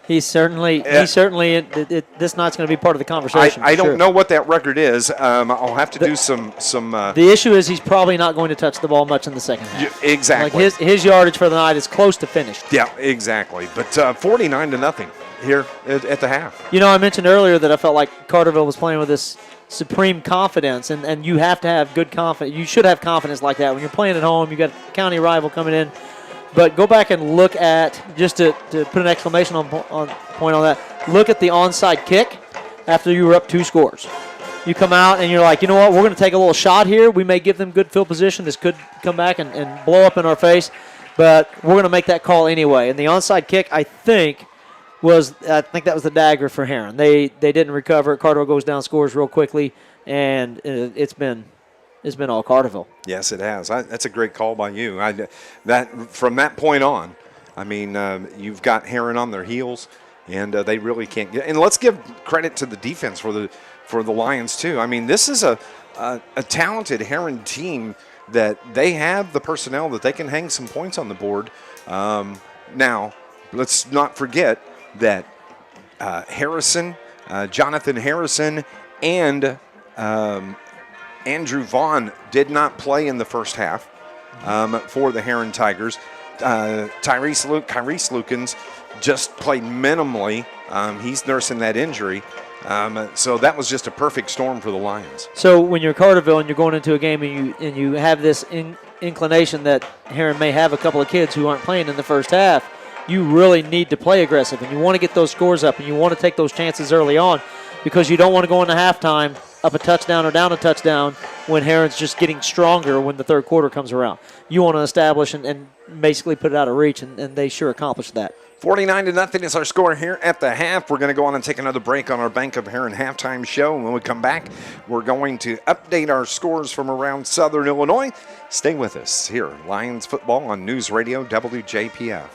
this night's going to be part of the conversation. I don't know what that record is. I'll have to do some. The issue is he's probably not going to touch the ball much in the second half. Exactly. Like his yardage for the night is close to finished. Yeah, exactly. But 49-0 here at the half. You know, I mentioned earlier that I felt like Carterville was playing with this supreme confidence, and you have to have good confidence. You should have confidence like that when you're playing at home. You got a county rival coming in. But go back and look at, just to put an exclamation point on that, look at the onside kick after you were up 2 scores. You come out and you're like, you know what, we're going to take a little shot here. We may give them good field position. This could come back and blow up in our face, but we're going to make that call anyway. And the onside kick, I think that was the dagger for Herrin. They didn't recover. Carterville goes down, scores real quickly, and it's been all Carterville. Yes, it has. That's a great call by you. From that point on, I mean, you've got Herrin on their heels, and they really can't get. And let's give credit to the defense for the Lions too. I mean, this is a talented Herrin team that they have the personnel that they can hang some points on the board. Now, let's not forget that Jonathan Harrison, and Andrew Vaughn did not play in the first half for the Herrin Tigers. Kyries Lukens just played minimally. He's nursing that injury. So that was just a perfect storm for the Lions. So when you're Carterville and you're going into a game and you have this inclination that Herrin may have a couple of kids who aren't playing in the first half, you really need to play aggressive, and you want to get those scores up, and you want to take those chances early on, because you don't want to go into halftime up a touchdown or down a touchdown when Herrin's just getting stronger when the third quarter comes around. You want to establish and basically put it out of reach, and they sure accomplished that. 49-0 is our score here at the half. We're going to go on and take another break on our Bank of Herrin halftime show. And when we come back, we're going to update our scores from around Southern Illinois. Stay with us here, Lions football on News Radio WJPF.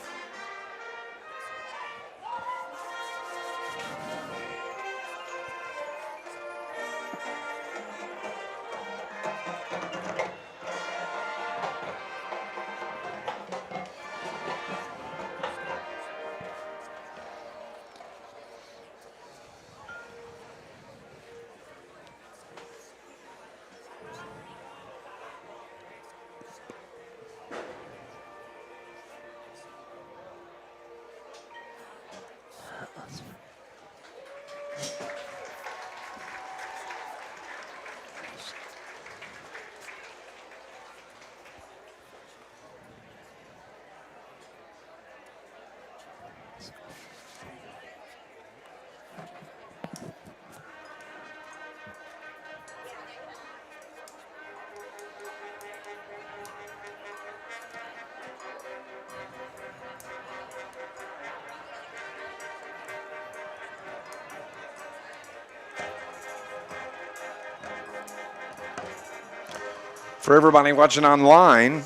For everybody watching online,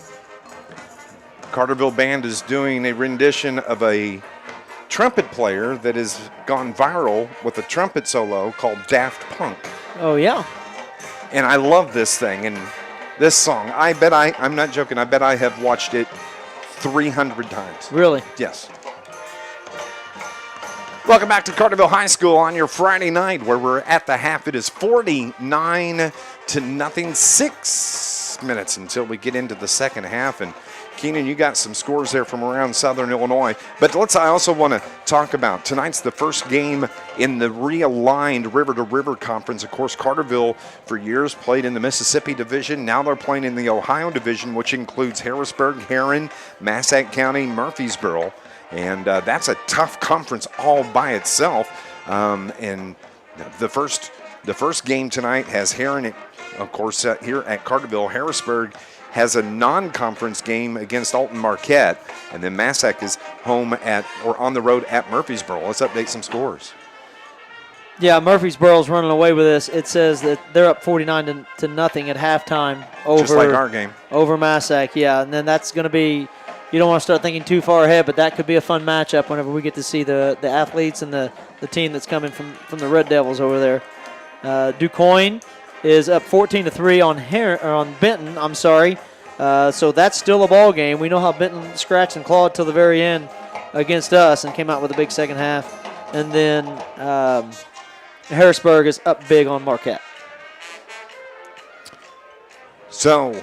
Carterville Band is doing a rendition of a trumpet player that has gone viral with a trumpet solo called Daft Punk. Oh, yeah. And I love this thing and this song. I'm not joking, I bet I have watched it 300 times. Really? Yes. Welcome back to Carterville High School on your Friday night where we're at the half. It is 49-0. 6 last minutes until we get into the second half. And Keenan, you got some scores there from around Southern Illinois. But I also want to talk about tonight's the first game in the realigned river-to-river conference. Of course, Carterville for years played in the Mississippi division. Now they're playing in the Ohio division, which includes Harrisburg, Herrin, Massac County, Murfreesboro. And that's a tough conference all by itself. And the first game tonight has Herrin, of course, here at Carterville. Harrisburg has a non-conference game against Alton Marquette, and then Massac is home on the road at Murfreesboro. Let's update some scores. Yeah, Murfreesboro's running away with this. It says that they're up 49 to nothing at halftime over just like our game over Massac. Yeah, and then that's going to be. You don't want to start thinking too far ahead, but that could be a fun matchup whenever we get to see the athletes and the team that's coming from the Red Devils over there. DuQuoin is up 14-3 on Benton. I'm sorry. So that's still a ball game. We know how Benton scratched and clawed till the very end against us and came out with a big second half. And then Harrisburg is up big on Marquette. So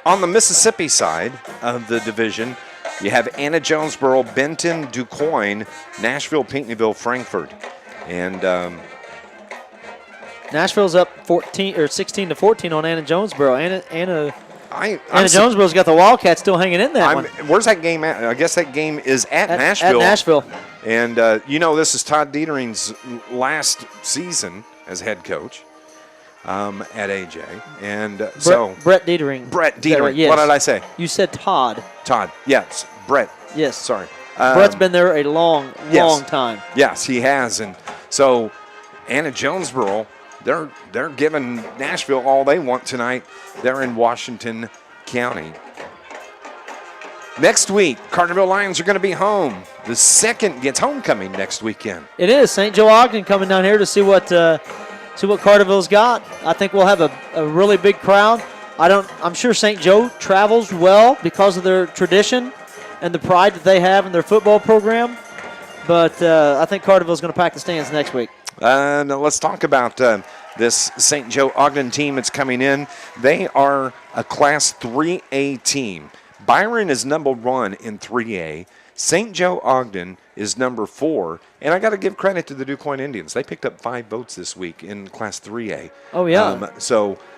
on the Mississippi side of the division, you have Anna Jonesboro, Benton, DuQuoin, Nashville, Pinckneyville, Frankfort. And Nashville's up 16-14 on Anna Jonesboro. Anna Jonesboro's got the Wildcats still hanging in that one. Where's that game at? I guess that game is at Nashville. At Nashville. And this is Todd Dietering's last season as head coach at AJ. And Brett Dietering. Brett Dietering. Yes. What did I say? You said Todd. Todd. Yes. Brett. Yes. Sorry. Brett's been there a long time. Yes, he has. And so Anna Jonesboro, they're giving Nashville all they want tonight. They're in Washington County. Next week, Carterville Lions are going to be home. The second gets homecoming next weekend. It is. St. Joe Ogden coming down here to see what Carterville's got. I think we'll have a really big crowd. I'm sure St. Joe travels well because of their tradition and the pride that they have in their football program. But I think Carterville's going to pack the stands next week. Now let's talk about this St. Joe Ogden team that's coming in. They are a Class 3A team. Byron is number 1 in 3A. St. Joe Ogden is number 4. And I got to give credit to the DuQuoin Indians. They picked up 5 votes this week in Class 3A. Oh, yeah.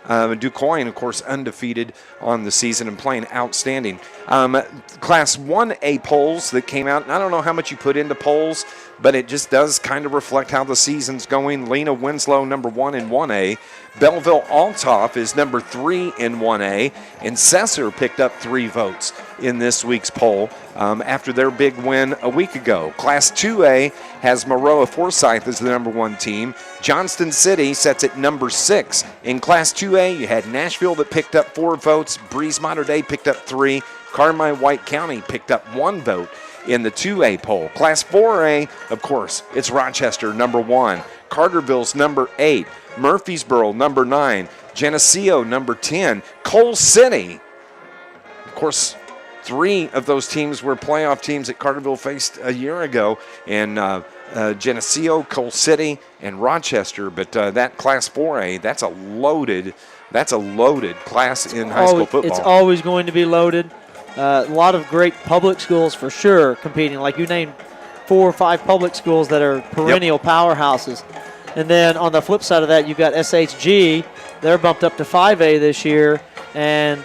DuQuoin, of course, undefeated on the season and playing outstanding. Class 1A polls that came out, and I don't know how much you put into polls, but it just does kind of reflect how the season's going. Lena Winslow, number 1 in 1A. Belleville Altoff is number 3 in 1A. And Sesser picked up 3 votes in this week's poll after their big win a week ago. Class 2A has Maroa Forsyth as the number 1 team. Johnston City sets at number 6. In Class 2A, you had Nashville that picked up 4 votes. Breeze Mater Dei picked up 3. Carmine White County picked up 1 vote in the 2A poll. Class 4A, of course, it's Rochester, number 1. Carterville's number 8. Murfreesboro, number 9. Geneseo, number 10. Coal City, of course, 3 of those teams were playoff teams that Carterville faced a year ago, and Geneseo, Coal City, and Rochester. But that Class 4A, that's a loaded class in high school football. It's always going to be loaded. A lot of great public schools for sure competing. Like you named 4 or 5 public schools that are perennial powerhouses. And then on the flip side of that, you've got SHG. They're bumped up to 5A this year, and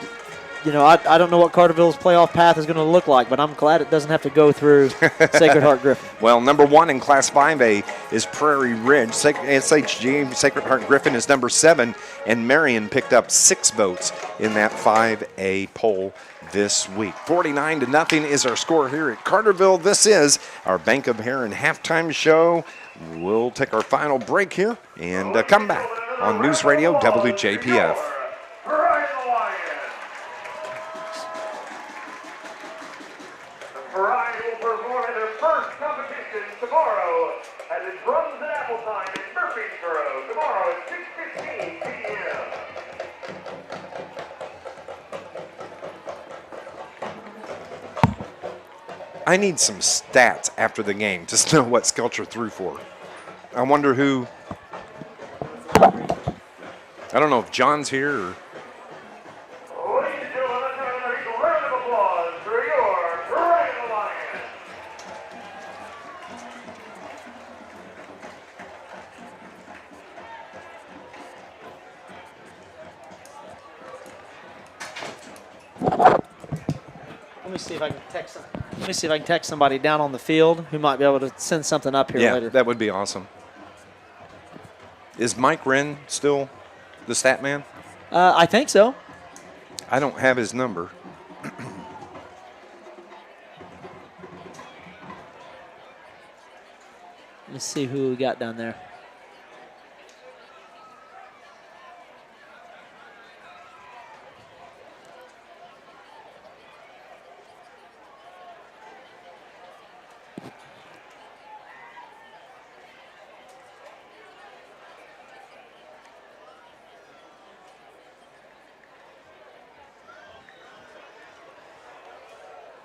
I don't know what Carterville's playoff path is going to look like, but I'm glad it doesn't have to go through Sacred Heart Griffin. Well, number 1 in Class 5A is Prairie Ridge. SHG, Sacred Heart Griffin, is number 7, and Marion picked up 6 votes in that 5A poll this week. 49-0 is our score here at Carterville. This is our Bank of Herrin halftime show. We'll take our final break here and come back on News Radio WJPF. Crain will perform in their first competition tomorrow at the Drums and Apple Time in Murfreesboro. Tomorrow at 6:15 p.m. I need some stats after the game to know what Skelcher threw for. I wonder who. I don't know if John's here or Let me see if I can text. Let me see if I can text somebody down on the field who might be able to send something up here later. Yeah, that would be awesome. Is Mike Wren still the stat man? I think so. I don't have his number. Let's see who we got down there.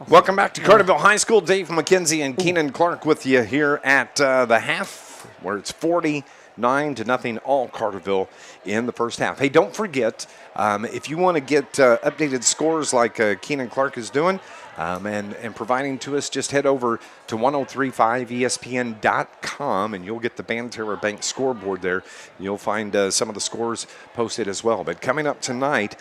Welcome back to Carterville High School. Dave McKenzie and Keenan Clark with you here at the half, where it's 49-0 all Carterville in the first half. Hey, don't forget, if you want to get updated scores like Keenan Clark is doing and providing to us, just head over to 1035ESPN.com and you'll get the Banterra Bank scoreboard there. You'll find some of the scores posted as well. But coming up tonight,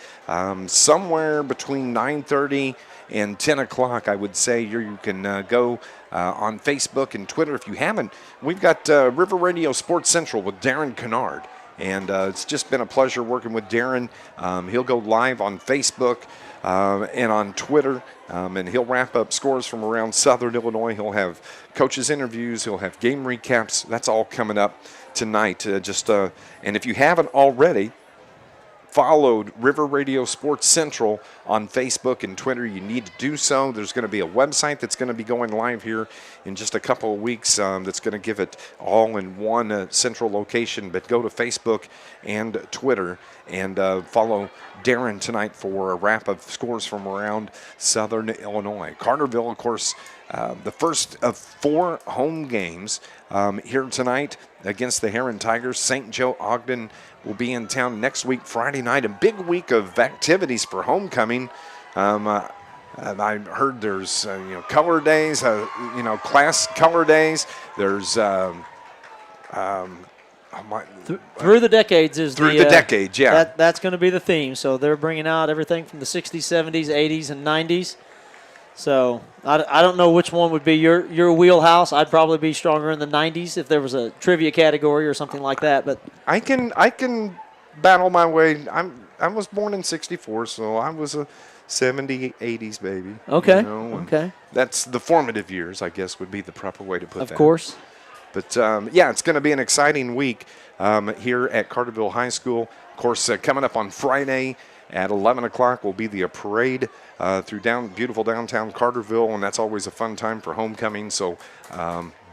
somewhere between 9:30 and 10 o'clock, I would say you can go on Facebook and Twitter. If you haven't, we've got River Radio Sports Central with Darren Kennard. And it's just been a pleasure working with Darren. He'll go live on Facebook and on Twitter, and he'll wrap up scores from around Southern Illinois. He'll have coaches' interviews. He'll have game recaps. That's all coming up tonight. And if you haven't already followed River Radio Sports Central on Facebook and Twitter, you need to do so. There's going to be a website that's going to be going live here in just a couple of weeks that's going to give it all in one central location. But go to Facebook and Twitter and follow Darren tonight for a wrap of scores from around Southern Illinois. Carterville, of course, the first of 4 home games here tonight against the Herrin Tigers. St. Joe Ogden will be in town next week, Friday night. A big week of activities for homecoming. I heard there's color days, class color days. There's through the decades is through the decades, yeah. That's going to be the theme. So they're bringing out everything from the 60s, 70s, 80s, and 90s. So I don't know which one would be your wheelhouse. I'd probably be stronger in the 90s if there was a trivia category or something like that. But I can battle my way. I was born in '64, so I was a 70s, 80s baby. Okay. Okay. That's the formative years, I guess, would be the proper way to put that. Of course. But it's going to be an exciting week here at Carterville High School. Of course, coming up on Friday at 11 o'clock will be the parade through beautiful downtown Carterville, and that's always a fun time for homecoming. So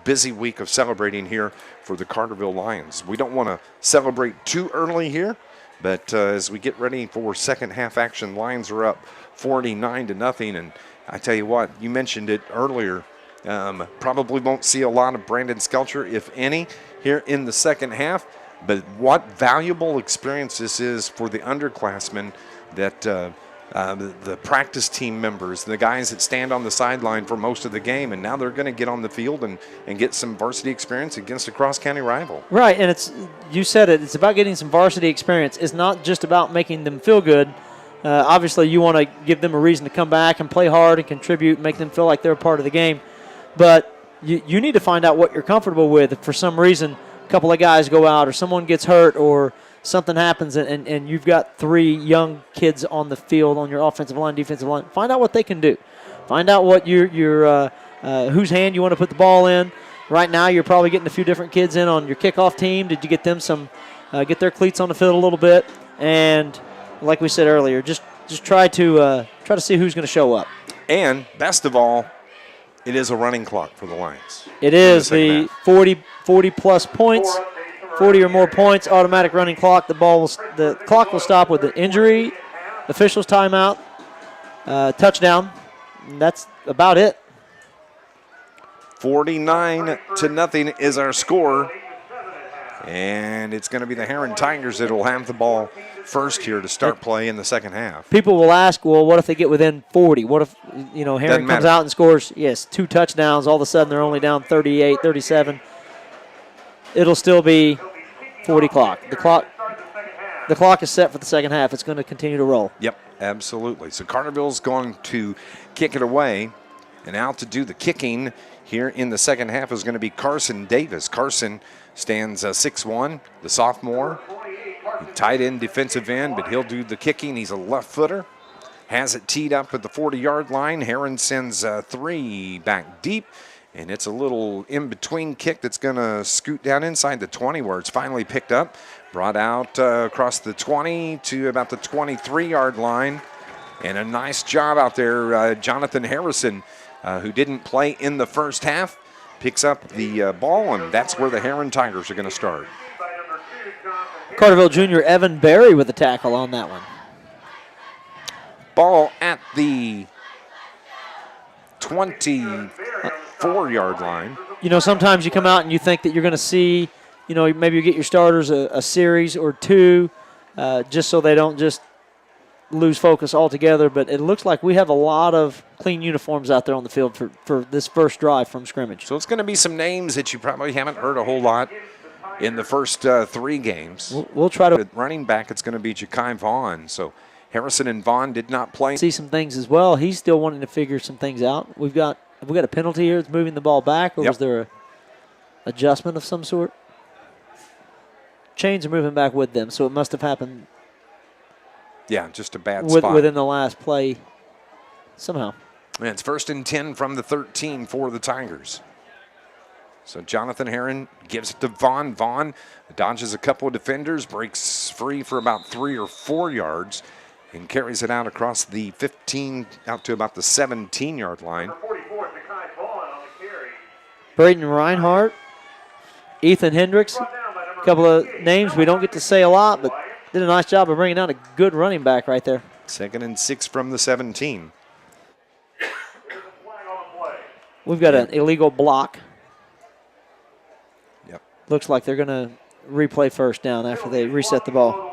busy week of celebrating here for the Carterville Lions. We don't want to celebrate too early here, but as we get ready for second half action, Lions are up 49-0. And I tell you what, you mentioned it earlier, probably won't see a lot of Brandon Skelcher, if any, here in the second half. But what valuable experience this is for the underclassmen that the practice team members, the guys that stand on the sideline for most of the game, and now they're going to get on the field and get some varsity experience against a cross-county rival. Right, and you said it, it's about getting some varsity experience. It's not just about making them feel good. Obviously, you want to give them a reason to come back and play hard and contribute, make them feel like they're a part of the game. But you need to find out what you're comfortable with. If for some reason a couple of guys go out or someone gets hurt or something happens and you've got 3 young kids on the field on your offensive line, defensive line, find out what they can do. Find out what your whose hand you want to put the ball in. Right now you're probably getting a few different kids in on your kickoff team. Did you get them get their cleats on the field a little bit? And like we said earlier, just try to see who's going to show up. And best of all, it is a running clock for the Lions. It is the 40-plus points, 40 or more points, automatic running clock. The clock will stop with the injury, officials timeout, touchdown. And that's about it. 49-0 is our score. And it's going to be the Herrin Tigers that will have the ball first here to start play in the second half. People will ask, well, what if they get within 40? What if, Herrin Doesn't comes matter. out and scores, 2 touchdowns, all of a sudden they're only down 38, 37. It'll still be 40 clock. The clock is set for the second half. It's going to continue to roll. Yep, absolutely. So Carterville's going to kick it away. And out to do the kicking here in the second half is going to be Carson Davis. Carson stands 6'1", the sophomore. Tight end, defensive end, but he'll do the kicking. He's a left footer. Has it teed up at the 40-yard line. Herrin sends 3 back deep. And it's a little in-between kick that's going to scoot down inside the 20 where it's finally picked up. Brought out across the 20 to about the 23-yard line. And a nice job out there. Jonathan Harrison, who didn't play in the first half, picks up the ball, and that's where the Herrin Tigers are going to start. Carterville Jr. Evan Berry with the tackle on that one. Ball at the 24-yard line. Sometimes you come out and you think that you're going to see, maybe you get your starters a series or 2 just so they don't just lose focus altogether. But it looks like we have a lot of clean uniforms out there on the field for this first drive from scrimmage. So it's going to be some names that you probably haven't heard a whole lot in the first 3 games. We'll try to At running back, it's going to be Ja'Kai Vaughn. So Harrison and Vaughn did not play. see some things as well. He's still wanting to figure some things out. Have we got a penalty here that's moving the ball back, or was there a adjustment of some sort? Chains are moving back with them, so it must have happened. Yeah, just a bad spot. Within the last play somehow. And it's 1st and 10 from the 13 for the Tigers. So Jonathan Herrin gives it to Vaughn. Vaughn dodges a couple of defenders, breaks free for about 3 or 4 yards, and carries it out across the 15 out to about the 17-yard line. Braden Reinhardt, Ethan Hendricks, a couple of names we don't get to say a lot, but did a nice job of bringing out a good running back right there. 2nd and 6 from the 17. We've got an illegal block. Yep. Looks like they're going to replay first down after they reset the ball.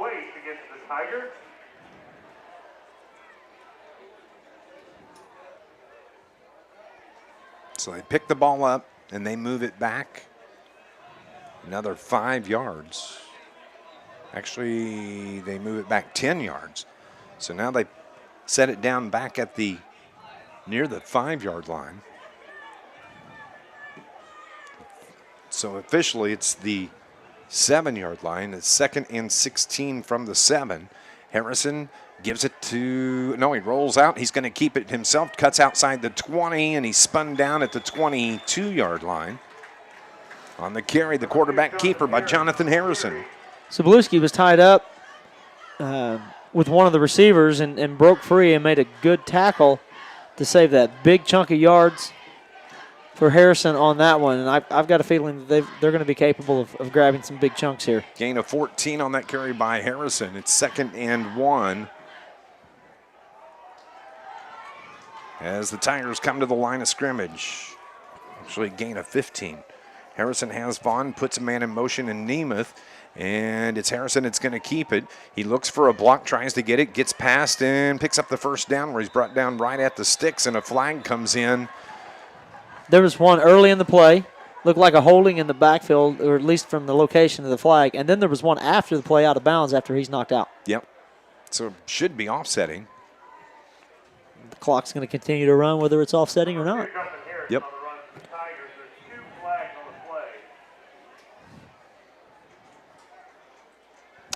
So they pick the ball up and they move it back another 5 yards. Actually, they move it back 10 yards. So now they set it down back at near the 5-yard line. So officially it's the 7-yard line. It's 2nd and 16 from the 7. Harrison gives it to, he rolls out. He's going to keep it himself, cuts outside the 20, and he's spun down at the 22-yard line. On the carry, the quarterback keeper by Jonathan Harrison. Sobolewski was tied up with one of the receivers and broke free and made a good tackle to save that big chunk of yards for Harrison on that one. And I've got a feeling that they're going to be capable of grabbing some big chunks here. Gain of 14 on that carry by Harrison. It's 2nd and 1. As the Tigers come to the line of scrimmage. Actually, gain of 15. Harrison has Vaughn, puts a man in motion in Nemeth, and it's Harrison that's going to keep it. He looks for a block, tries to get it, gets past, and picks up the first down where he's brought down right at the sticks, and a flag comes in. There was one early in the play. Looked like a holding in the backfield, or at least from the location of the flag. And then there was one after the play out of bounds after he's knocked out. Yep. So should be offsetting. The clock's going to continue to run whether it's offsetting or not. Yep.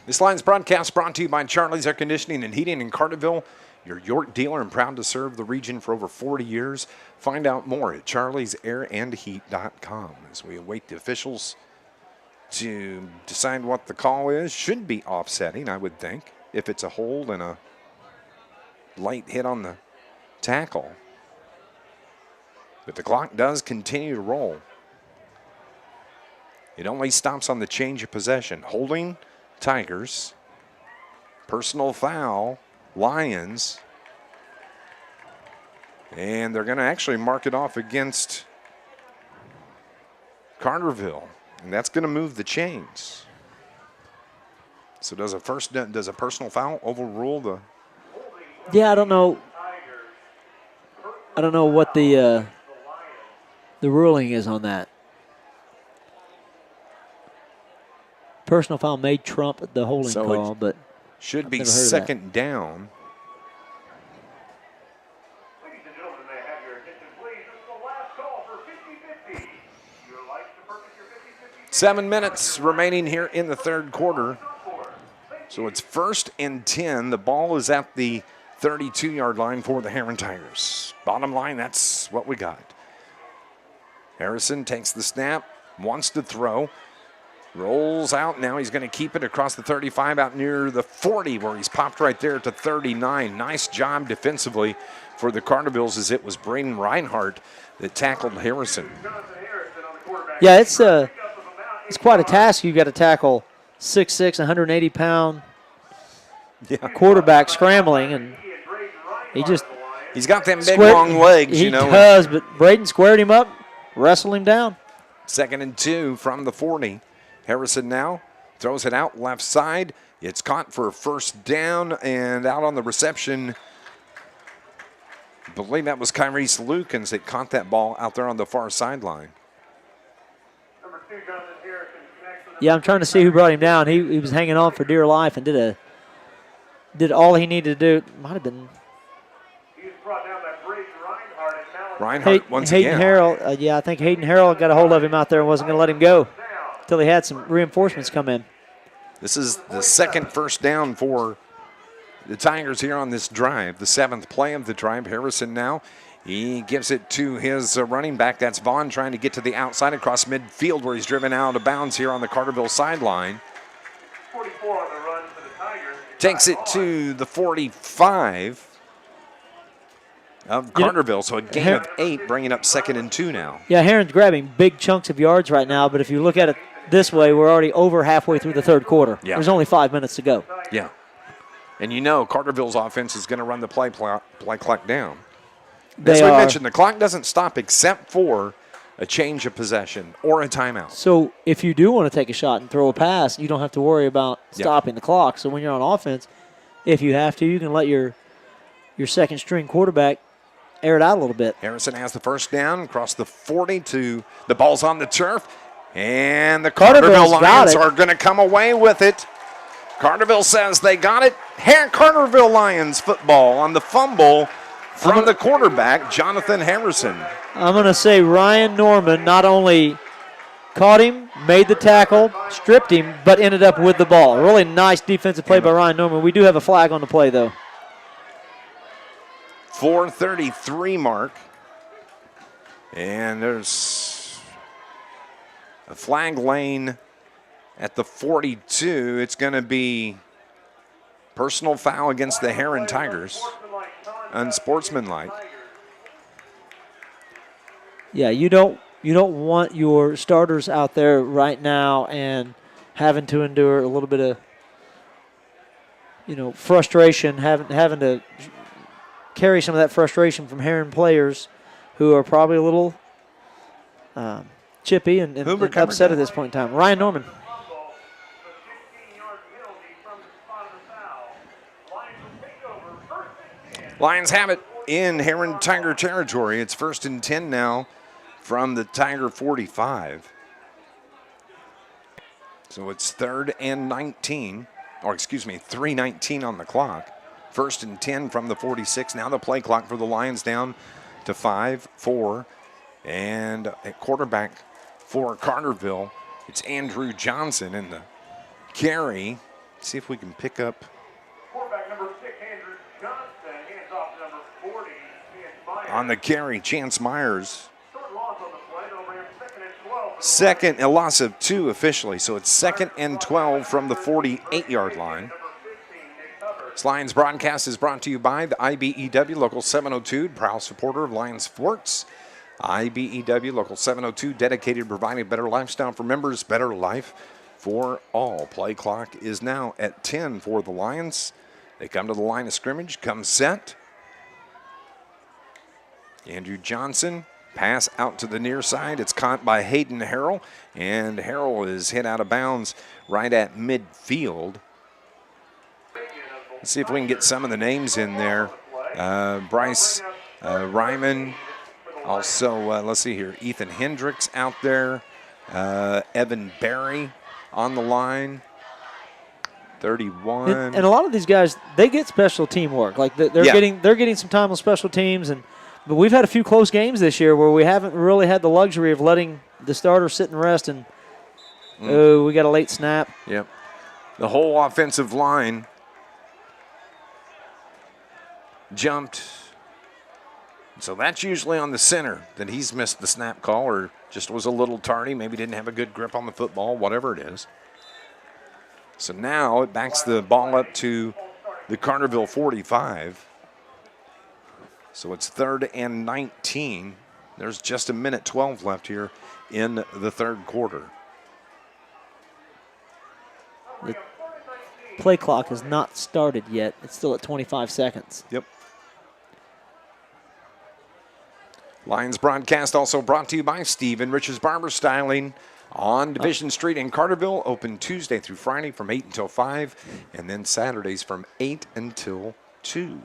This line's broadcast brought to you by Charlie's Air Conditioning and Heating in Carterville, your York dealer and proud to serve the region for over 40 years. Find out more at charliesairandheat.com as we await the officials to decide what the call is. Should be offsetting, I would think, if it's a hold and a light hit on the tackle. But the clock does continue to roll. It only stops on the change of possession. Holding Tigers. Personal foul, Lions. And they're going to actually mark it off against Carterville And that's going to move the chains. So does a personal foul overrule the? Yeah, I don't know. I don't know what the ruling is on that. Personal foul may trump the holding call, but should I've be never heard of that. second down. Ladies and gentlemen, may I have your attention, please? This is the last call for 50-50. You would like to purchase your 50-50? 7 minutes remaining here in the third quarter. So it's 1st and 10. The ball is at the 32-yard line for the Herrin Tigers. Bottom line, that's what we got. Harrison takes the snap, wants to throw, rolls out. Now he's going to keep it across the 35 out near the 40 where he's popped right there to 39. Nice job defensively for the Cartervilles as it was Braden Reinhardt that tackled Harrison. Yeah, it's quite a task. You've got to tackle 6'6", 180-pound quarterback scrambling, and he's got them big long legs, He does, but Braden squared him up, wrestled him down. 2nd and 2 from the 40. Harrison now throws it out left side. It's caught for a first down and out on the reception. I believe that was Kyrese Lukens that caught that ball out there on the far sideline. Yeah, I'm trying to see who brought him down. He was hanging on for dear life and did all he needed to do. Might have been Reinhardt once Hayden again. Harrell. Yeah, I think Hayden Harrell got a hold of him out there and wasn't going to let him go until he had some reinforcements come in. This is the second first down for the Tigers here on this drive. The 7th play of the drive. Harrison now. He gives it to his running back. That's Vaughn trying to get to the outside across midfield where he's driven out of bounds here on the Carterville sideline. 44 on the run for the Tigers. Takes it to the 45 of Carterville. So a gain of 8, bringing up 2nd and 2 now. Yeah, Herrin's grabbing big chunks of yards right now, but if you look at it this way, we're already over halfway through the third quarter. Yeah. There's only 5 minutes to go. Yeah. And you know Carterville's offense is going to run the play clock down. As we mentioned, the clock doesn't stop except for a change of possession or a timeout. So if you do want to take a shot and throw a pass, you don't have to worry about stopping the clock. So when you're on offense, if you have to, you can let your second string quarterback air it out a little bit. Harrison has the first down across the 40 to the ball's on the turf. And the Carterville Lions are going to come away with it. Carterville says they got it. Carterville Lions football on the fumble from the quarterback, Jonathan Harrison. I'm going to say Ryan Norman not only caught him, made the tackle, stripped him, but ended up with the ball. Really nice defensive play by Ryan Norman. We do have a flag on the play, though. 4:33 mark. And there's a flag lane at the 42. It's going to be personal foul against the Herrin Tigers. Unsportsmanlike. Yeah, you don't want your starters out there right now and having to endure a little bit of frustration, having to carry some of that frustration from Herrin players who are probably a little chippy and upset at this point in time. Ryan Norman. Lions have it in Herrin Tiger territory. It's 1st and 10 now from the Tiger 45. So it's 3rd and 19, or excuse me, 3:19 on the clock. 1st and 10 from the 46. Now the play clock for the Lions down to 5-4. And at quarterback for Carterville, it's Andrew Johnson in the carry. See if we can pick up. Quarterback number 6, Andrew Johnson, hands off to number 40, Chance Myers. On the carry, Chance Myers. Short loss on the play, they'll bring him 2nd and 12. Second, a loss of 2 officially, so it's 2nd and 12 from the 48-yard line. This Lions broadcast is brought to you by the IBEW Local 702, proud supporter of Lions sports. IBEW Local 702, dedicated to providing a better lifestyle for members, better life for all. Play clock is now at 10 for the Lions. They come to the line of scrimmage, come set. Andrew Johnson Pass out to the near side. It's caught by Hayden Harrell, and Harrell is hit out of bounds right at midfield. Let's see if we can get some of the names in there. Bryce Ryman. Also, let's see here. Ethan Hendricks out there. Evan Barry on the line. 31. And a lot of these guys, they get special teamwork. Like they're getting some time on special teams, but we've had a few close games this year where we haven't really had the luxury of letting the starters sit and rest. And we got a late snap. Yep. The whole offensive line jumped. So that's usually on the center that he's missed the snap call or just was a little tardy, maybe didn't have a good grip on the football, whatever it is. So now it backs the ball up to the Carterville 45. So it's 3rd and 19. There's just 1:12 left here in the third quarter. The play clock has not started yet. It's still at 25 seconds. Yep. Lions broadcast also brought to you by Steve and Rich's Barber Styling on Division Street in Carterville. Open Tuesday through Friday from 8 until 5, and then Saturdays from 8 until 2.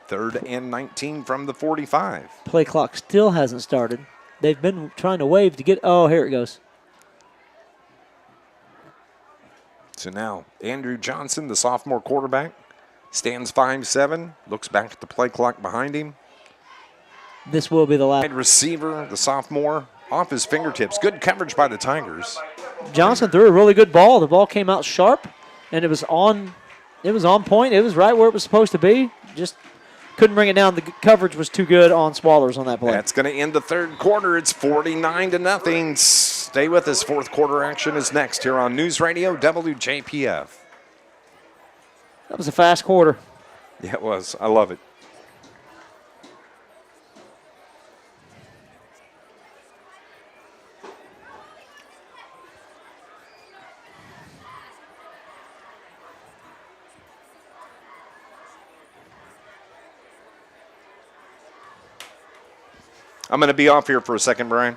3rd and 19 from the 45. Play clock still hasn't started. They've been trying to wave to get. Oh, here it goes. So now Andrew Johnson, the sophomore quarterback, stands 5'7", looks back at the play clock behind him. This will be the last. Wide receiver, the sophomore, off his fingertips. Good coverage by the Tigers. Johnson threw a really good ball. The ball came out sharp, and it was on point. It was right where it was supposed to be. Just couldn't bring it down. The coverage was too good on Swallers on that play. That's going to end the third quarter. It's 49-0. Stay with us. Fourth quarter action is next here on News Radio WJPF. That was a fast quarter. Yeah, it was. I love it. I'm going to be off here for a second, Brian.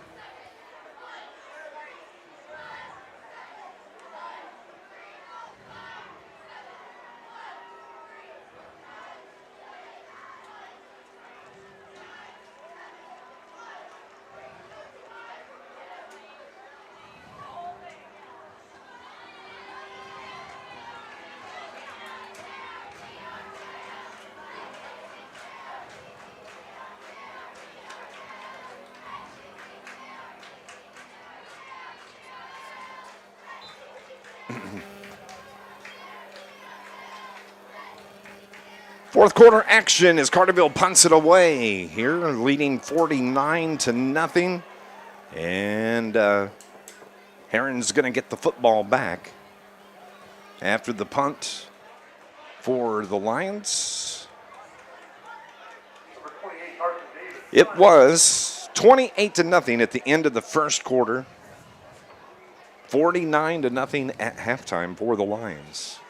Fourth quarter action as Carterville punts it away here, leading 49-0. And Herrin's going to get the football back after the punt for the Lions. It was 28-0 at the end of the first quarter. 49-0 at halftime for the Lions.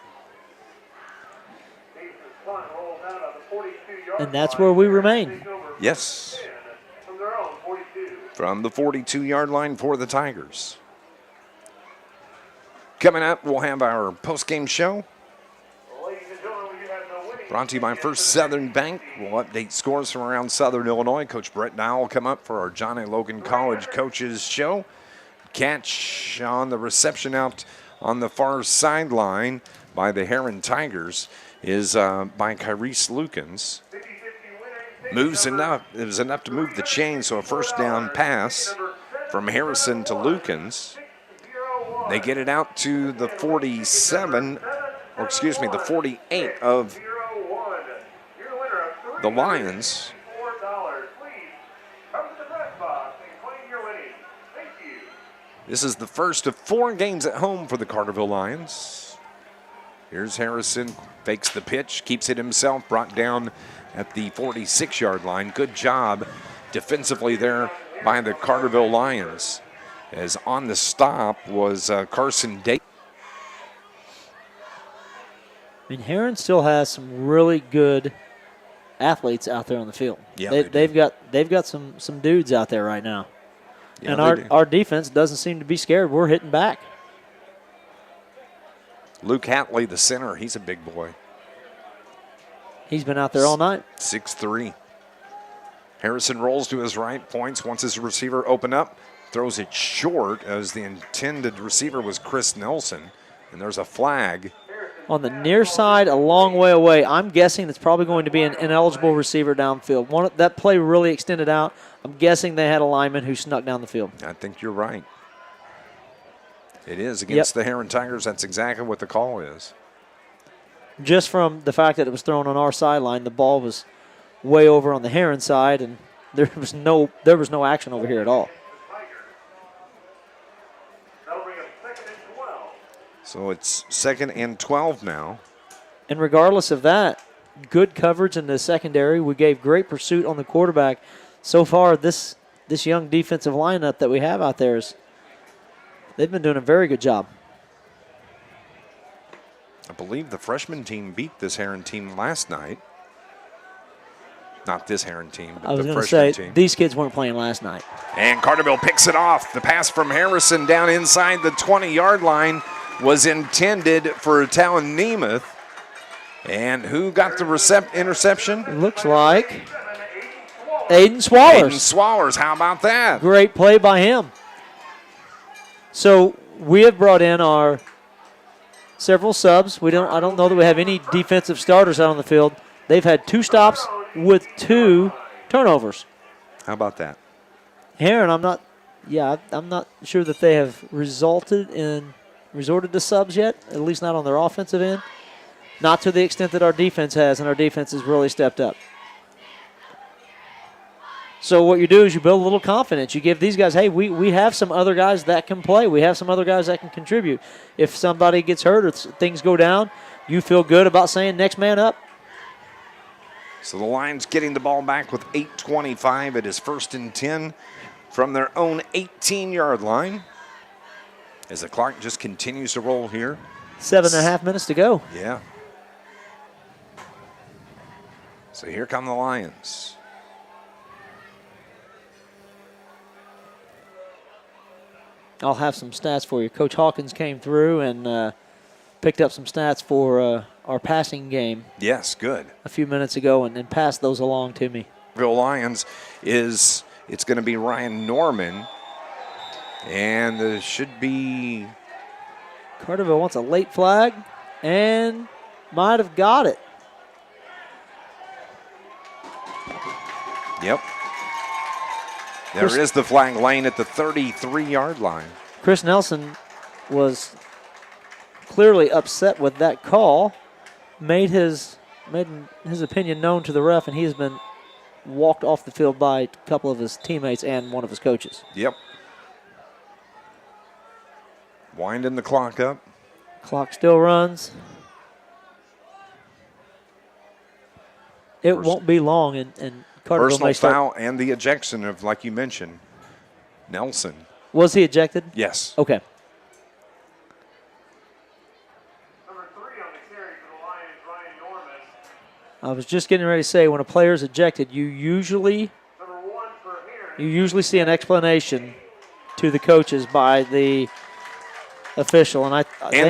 And that's where we remain. Yes. From the 42-yard line for the Tigers. Coming up, we'll have our post-game show. Brought to you by First Southern Bank. We'll update scores from around Southern Illinois. Coach Brett Dowell will come up for our John A. Logan College Coaches Show. Catch on the reception out on the far sideline by the Herrin Tigers is by Kyrese Lukens. Moves enough. It was enough to move the chain, so a first down pass from Harrison to Lukens. They get it out to the 47, or excuse me, the 48 of the Lions. This is the first of 4 games at home for the Carterville Lions. Here's Harrison, fakes the pitch, keeps it himself, brought down at the 46-yard line. Good job defensively there by the Carterville Lions. As on the stop was Carson Day. I mean, Herrin still has some really good athletes out there on the field. Yeah, they've got some dudes out there right now. Yeah, and our defense doesn't seem to be scared. We're hitting back. Luke Hatley, the center, he's a big boy. He's been out there all night. 6'3". Harrison rolls to his right, points, wants his receiver open up, throws it short as the intended receiver was Chris Nelson, and there's a flag. On the near side, a long way away. I'm guessing it's probably going to be an ineligible receiver downfield. That play really extended out. I'm guessing they had a lineman who snuck down the field. I think you're right. It is against the Herrin Tigers. That's exactly what the call is. Just from the fact that it was thrown on our sideline, the ball was way over on the Herrin side, and there was no action over here at all. So it's 2nd and 12 now. And regardless of that, good coverage in the secondary. We gave great pursuit on the quarterback. So far, this young defensive lineup that we have out there they've been doing a very good job. I believe the freshman team beat this Herrin team last night. Not this Herrin team, but the freshman team. These kids weren't playing last night. And Carterville picks it off. The pass from Harrison down inside the 20-yard line was intended for Talon Nemeth. And who got the interception? It looks like Aiden Swallers. Aiden Swallers, how about that? Great play by him. So we have brought in our several subs. I don't know that we have any defensive starters out on the field. They've had 2 stops with 2 turnovers. How about that? Herrin, I'm not sure that they have resorted to subs yet, at least not on their offensive end. Not to the extent that our defense has, and our defense has really stepped up. So what you do is you build a little confidence. You give these guys, hey, we have some other guys that can play. We have some other guys that can contribute. If somebody gets hurt or things go down, you feel good about saying next man up. So the Lions getting the ball back with 8:25. It is 1st and 10 from their own 18-yard line. As the clock just continues to roll here. 7.5 minutes to go. Yeah. So here come the Lions. I'll have some stats for you. Coach Hawkins came through and picked up some stats for our passing game. Yes, good. A few minutes ago and passed those along to me. Carterville Lions it's going to be Ryan Norman. And there should be... Carterville wants a late flag and might have got it. Yep. There is the flag laying at the 33-yard line. Chris Nelson was clearly upset with that call, made his opinion known to the ref, and he has been walked off the field by a couple of his teammates and one of his coaches. Yep. Winding the clock up. Clock still runs. It won't be long, and Carterville personal may start. foul and the ejection of, like you mentioned, Nelson. Was he ejected? Yes. Okay. Number 3 on the carry for the Lions, Ryan Norman. I was just getting ready to say, when a player is ejected, you usually see an explanation to the coaches by the official, and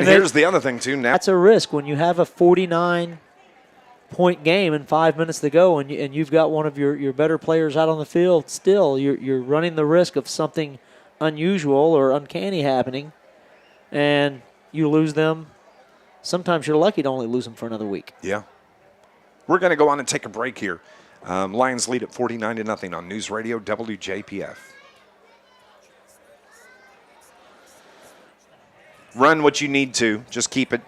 here's the other thing too. Now that's a risk when you have a 49-point game and 5 minutes to go, and you've got one of your better players out on the field. Still, you're running the risk of something unusual or uncanny happening, and you lose them. Sometimes you're lucky to only lose them for another week. Yeah. We're going to go on and take a break here. Lions lead at 49-0 on News Radio WJPF. Run what you need to. Just keep it.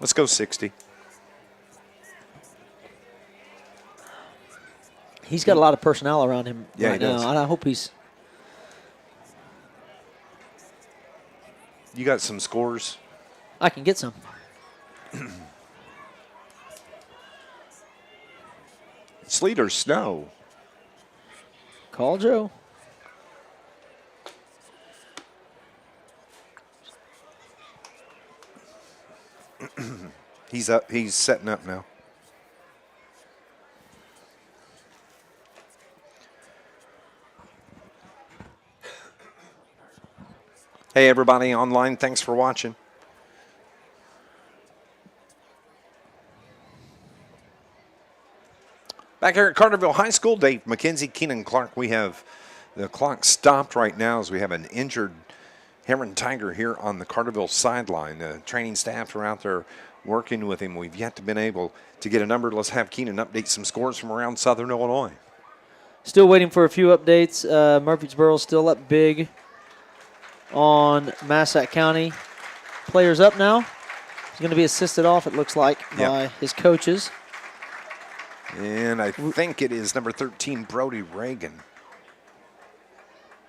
Let's go 60. He's got a lot of personnel around him right now, does. and I hope he's... You got some scores? I can get some. Sleet or snow? Call Joe. He's up. He's setting up now. Hey, everybody online, thanks for watching. Back here at Carterville High School, Dave McKenzie, Keenan Clark. We have the clock stopped right now as we have an injured Herrin Tiger here on the Carterville sideline. The training staff are out there working with him. We've yet to been able to get a number. Let's have Keenan update some scores from around Southern Illinois. Still waiting for a few updates. Murfreesboro still up big on Massac County. Players up now. He's going to be assisted off, it looks like, by his coaches. And I think it is number 13, Brody Reagan.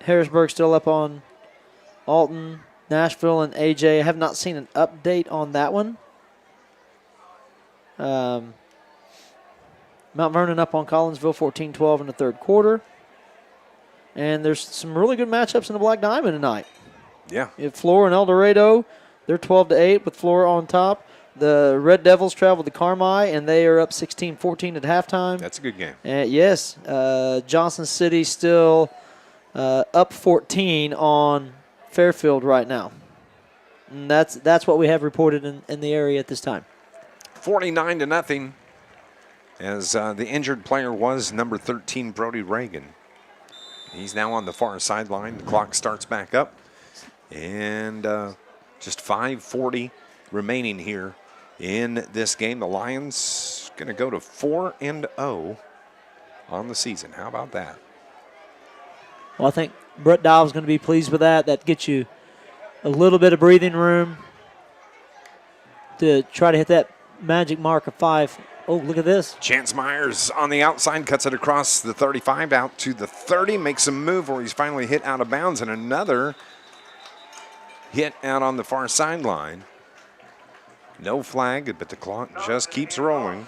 Harrisburg still up on Alton, Nashville, and AJ. I have not seen an update on that one. Mount Vernon up on Collinsville, 14-12 in the third quarter. And there's some really good matchups in the Black Diamond tonight. Yeah. You have Flora and El Dorado. They're 12-8 with Flora on top. The Red Devils travel to Carmi, and they are up 16-14 at halftime. That's a good game. Yes. Johnson City still up 14 on Fairfield right now. And that's what we have reported in the area at this time. 49-0, as the injured player was number 13, Brody Reagan. He's now on the far sideline. The clock starts back up. And just 5:40 remaining here in this game. The Lions going to go to 4-0 on the season. How about that? Well, I think Brett Dial's going to be pleased with that. That gets you a little bit of breathing room to try to hit that magic mark of 5. Oh, look at this. Chance Myers on the outside, cuts it across the 35 out to the 30, makes a move where he's finally hit out of bounds, and another hit out on the far sideline. No flag, but the clock just keeps rolling.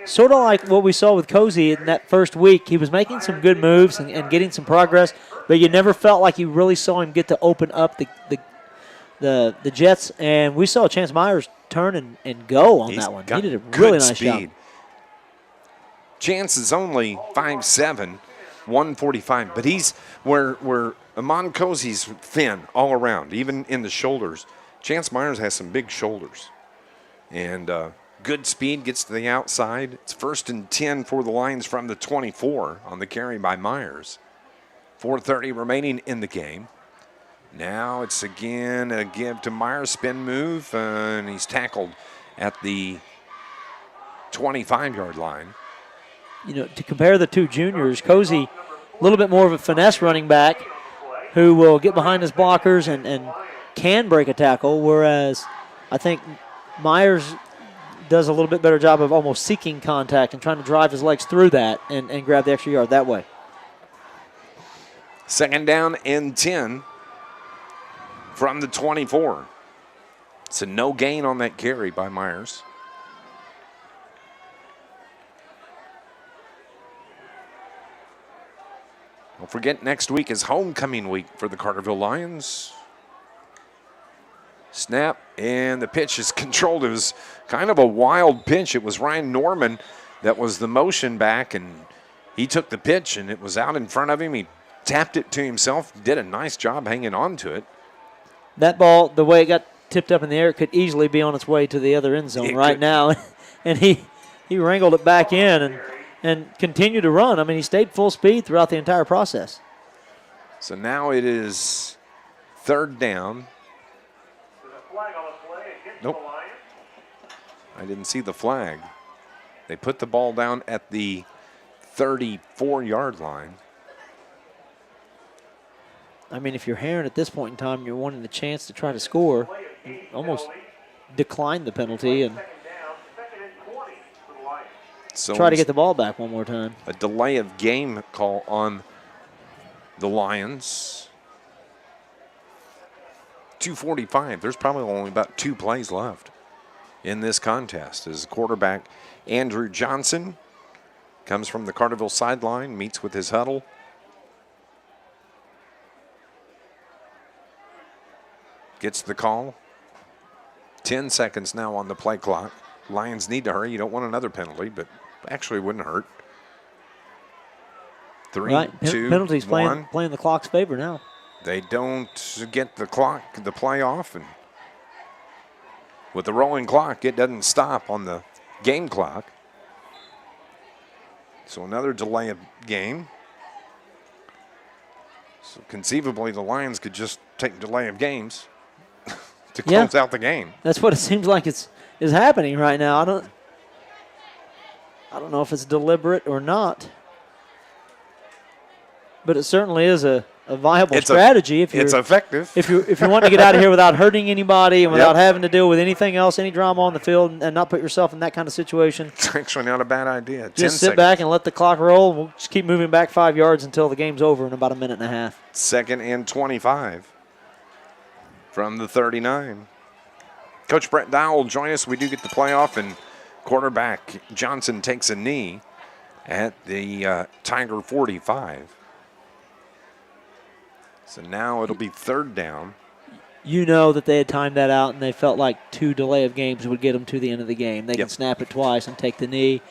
Sort of like what we saw with Cozy in that first week. He was making some good moves and getting some progress, but you never felt like you really saw him get to open up the Jets. And we saw Chance Myers turn and go on that one. He did a really nice job. Chance is only 5'7", 145, but he's where Amon Cozy's thin all around, even in the shoulders. Chance Myers has some big shoulders. And good speed, gets to the outside. It's 1st and 10 for the Lions from the 24 on the carry by Myers. 4:30 remaining in the game. Now it's again a give to Myers, spin move, and he's tackled at the 25-yard line. You know, to compare the two juniors, Cozy, a little bit more of a finesse running back who will get behind his blockers and can break a tackle, whereas I think Myers does a little bit better job of almost seeking contact and trying to drive his legs through that and grab the extra yard that way. 2nd down and 10 from the 24. It's a no gain on that carry by Myers. Don't forget, next week is homecoming week for the Carterville Lions. Snap, and the pitch is controlled. It was kind of a wild pitch. It was Ryan Norman that was the motion back, and he took the pitch, and it was out in front of him. He tapped it to himself, did a nice job hanging on to it. That ball, the way it got tipped up in the air, it could easily be on its way to the other end zone right now. And he wrangled it back in and continued to run. I mean, he stayed full speed throughout the entire process. So now it is 3rd down. Nope. I didn't see the flag. They put the ball down at the 34-yard line. I mean, if you're Herrin at this point in time, you're wanting the chance to try to score, almost decline the penalty and so try to get the ball back one more time. A delay of game call on the Lions. 2:45. There's probably only about 2 plays left in this contest as quarterback Andrew Johnson comes from the Carterville sideline, meets with his huddle. Gets the call. 10 seconds now on the play clock. Lions need to hurry. You don't want another penalty, but actually wouldn't hurt. 3, Right. 2, Penalties 1. playing the clock's favor now. They don't get the play off, and with the rolling clock, it doesn't stop on the game clock. So another delay of game. So conceivably, the Lions could just take delay of games to close out the game. That's what it seems like is happening right now. I don't know if it's deliberate or not, but it certainly is a viable strategy. It's effective. If you want to get out of here without hurting anybody and without having to deal with anything else, any drama on the field, and not put yourself in that kind of situation, it's actually not a bad idea. Just sit back and let the clock roll. We'll just keep moving back 5 yards until the game's over in about a minute and a half. 2nd and 25 from the 39. Coach Brett Dowell will join us. We do get the playoff, and quarterback Johnson takes a knee at the Tiger 45. So now it'll be 3rd down. You know that they had timed that out, and they felt like 2 delay of games would get them to the end of the game. They can snap it twice and take the knee.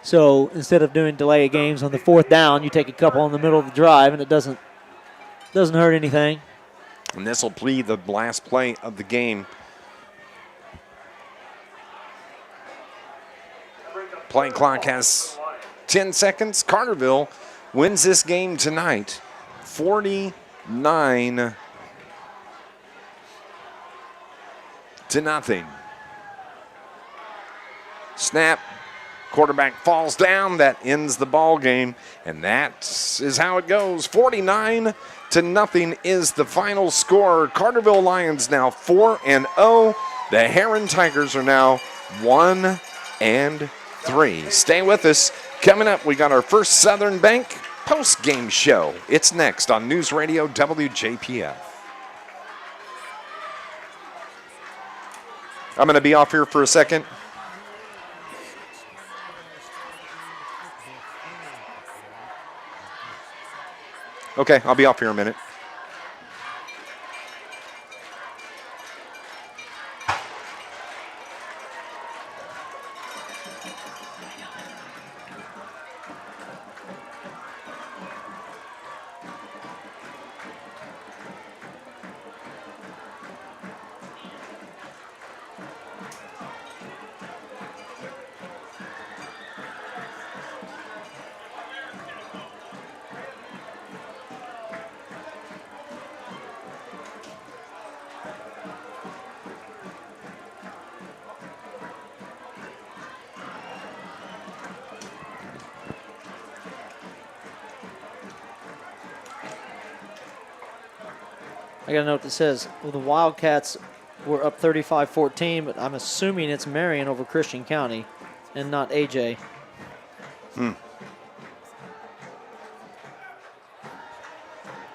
So instead of doing delay of games on the 4th down, you take a couple in the middle of the drive, and it doesn't hurt anything. And this will be the last play of the game. Play clock has 10 seconds. Carterville wins this game tonight, 49-0. Snap. Quarterback falls down. That ends the ball game, and that is how it goes. 49-0 is the final score. Carterville Lions now 4-0. The Herrin Tigers are now 1-3. Stay with us. Coming up, we got our first Southern Bank post-game show. It's next on News Radio WJPF. I'm going to be off here for a second. Okay, I'll be off here a minute. I got a note that says, well, the Wildcats were up 35-14, but I'm assuming it's Marion over Christian County and not AJ.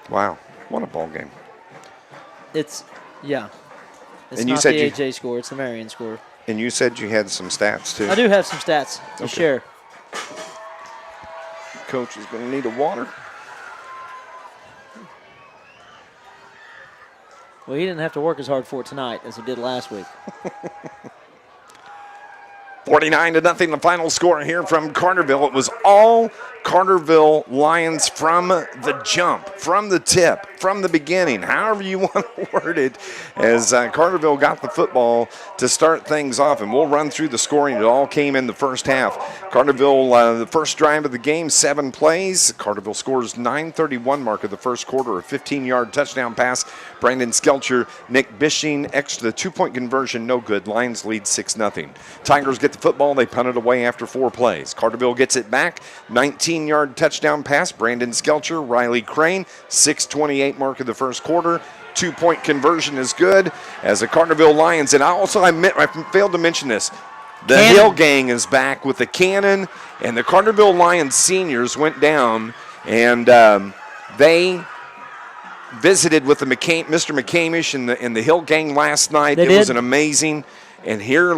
Wow, what a ball game. It's And you not said the AJ score, it's the Marion score. And you said you had some stats, too. I do have some stats to share. Coach is going to need a water. Well, he didn't have to work as hard for it tonight as he did last week. 49-0, the final score here from Carterville. It was all Carterville Lions from the jump, from the tip, from the beginning, however you want to word it, as Carterville got the football to start things off. And we'll run through the scoring. It all came in the first half. Carterville, the first drive of the game, 7 plays. Carterville scores 9:31 mark of the first quarter, a 15-yard touchdown pass. Brandon Skelcher, Nick Bishing, extra 2-point conversion, no good. Lions lead 6-0. Tigers get the football. They punt it away after 4 plays. Carterville gets it back. 19-yard touchdown pass. Brandon Skelcher, Riley Crain. 6:28 mark of the first quarter. 2-point conversion is good as the Carterville Lions. And I failed to mention this. The Hill Gang is back with the cannon. And the Carterville Lions seniors went down and they visited with the Mr. McCamish and the Hill Gang last night. It was an amazing. And here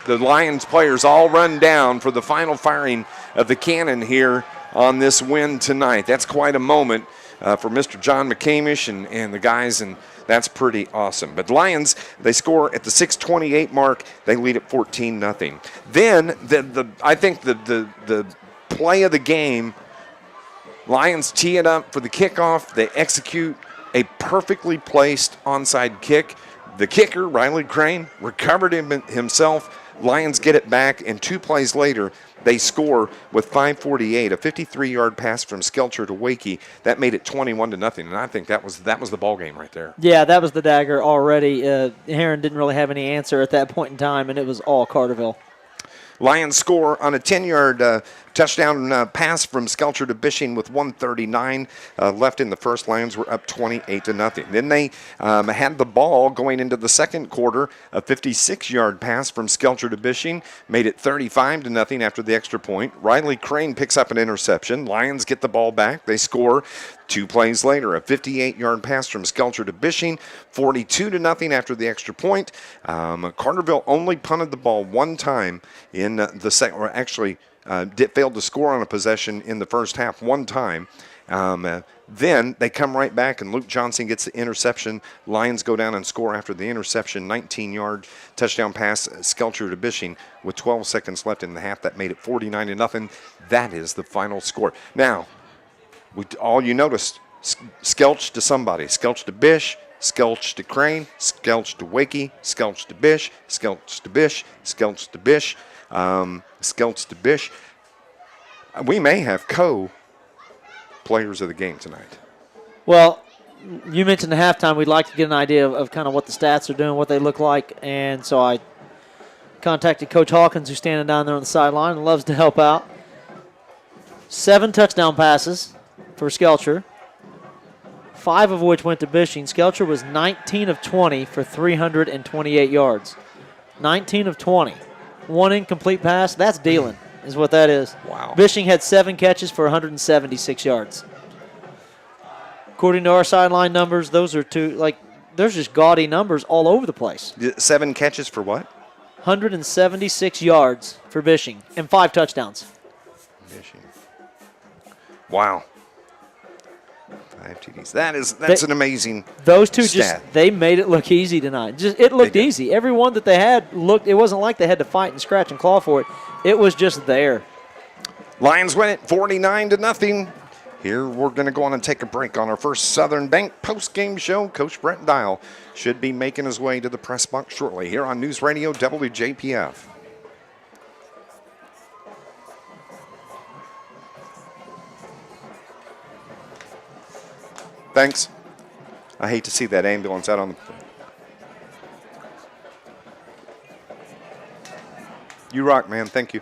the Lions players all run down for the final firing of the cannon here on this win tonight. That's quite a moment. for Mr. John McCamish and the guys, and that's pretty awesome. But Lions, they score at the 6:28 mark. They lead at 14-0. Then I think the play of the game, Lions tee it up for the kickoff. They execute a perfectly placed onside kick. The kicker, Riley Crain, recovered himself. Lions get it back, and 2 plays later, they score with 5:48, a 53-yard pass from Skelcher to Wakey. That made it 21-0, and I think that was the ball game right there. Yeah, that was the dagger already. Herrin didn't really have any answer at that point in time, and it was all Carterville. Lions score on a 10-yard touchdown pass from Skelcher to Bishing with 1:39 left in the first. Lions were up 28-0. Then they had the ball going into the second quarter. A 56-yard pass from Skelcher to Bishing made it 35-0 after the extra point. Riley Crain picks up an interception. Lions get the ball back. They score 2 plays later. A 58-yard pass from Skelcher to Bishing, 42-0 after the extra point. Carterville only punted the ball 1 time in the second, or actually failed to score on a possession in the first half 1 time. Then they come right back, and Luke Johnson gets the interception. Lions go down and score after the interception. 19-yard touchdown pass, Skelcher to Bishing with 12 seconds left in the half. That made it 49-0. That is the final score. Now, all you noticed, Skelch to somebody. Skelch to Bish, Skelch to Crain, Skelch to Wakey, Skelch to Bish, Skelch to Bish, Skelch to Bish, Skelch to Bish. We may have co-players of the game tonight. Well, you mentioned the halftime. We'd like to get an idea of kind of what the stats are doing, what they look like, and so I contacted Coach Hawkins, who's standing down there on the sideline and loves to help out. 7 touchdown passes for Skelcher, 5 of which went to Bishing. Skelcher was 19 of 20 for 328 yards. 19 of 20. 1 incomplete pass, that's dealing, is what that is. Wow. Bishing had 7 catches for 176 yards. According to our sideline numbers, those are there's just gaudy numbers all over the place. 7 catches for what? 176 yards for Bishing and 5 touchdowns. Bishing. Wow. 5 TDs. That's an amazing Those two stat. they made it look easy tonight. It looked easy. Every one that they had it wasn't like they had to fight and scratch and claw for it. It was just there. Lions win it 49-0. Here we're going to go on and take a break on our first Southern Bank post-game show. Coach Brent Dial should be making his way to the press box shortly here on News Radio WJPF. Thanks. I hate to see that ambulance out on the... You rock, man. Thank you.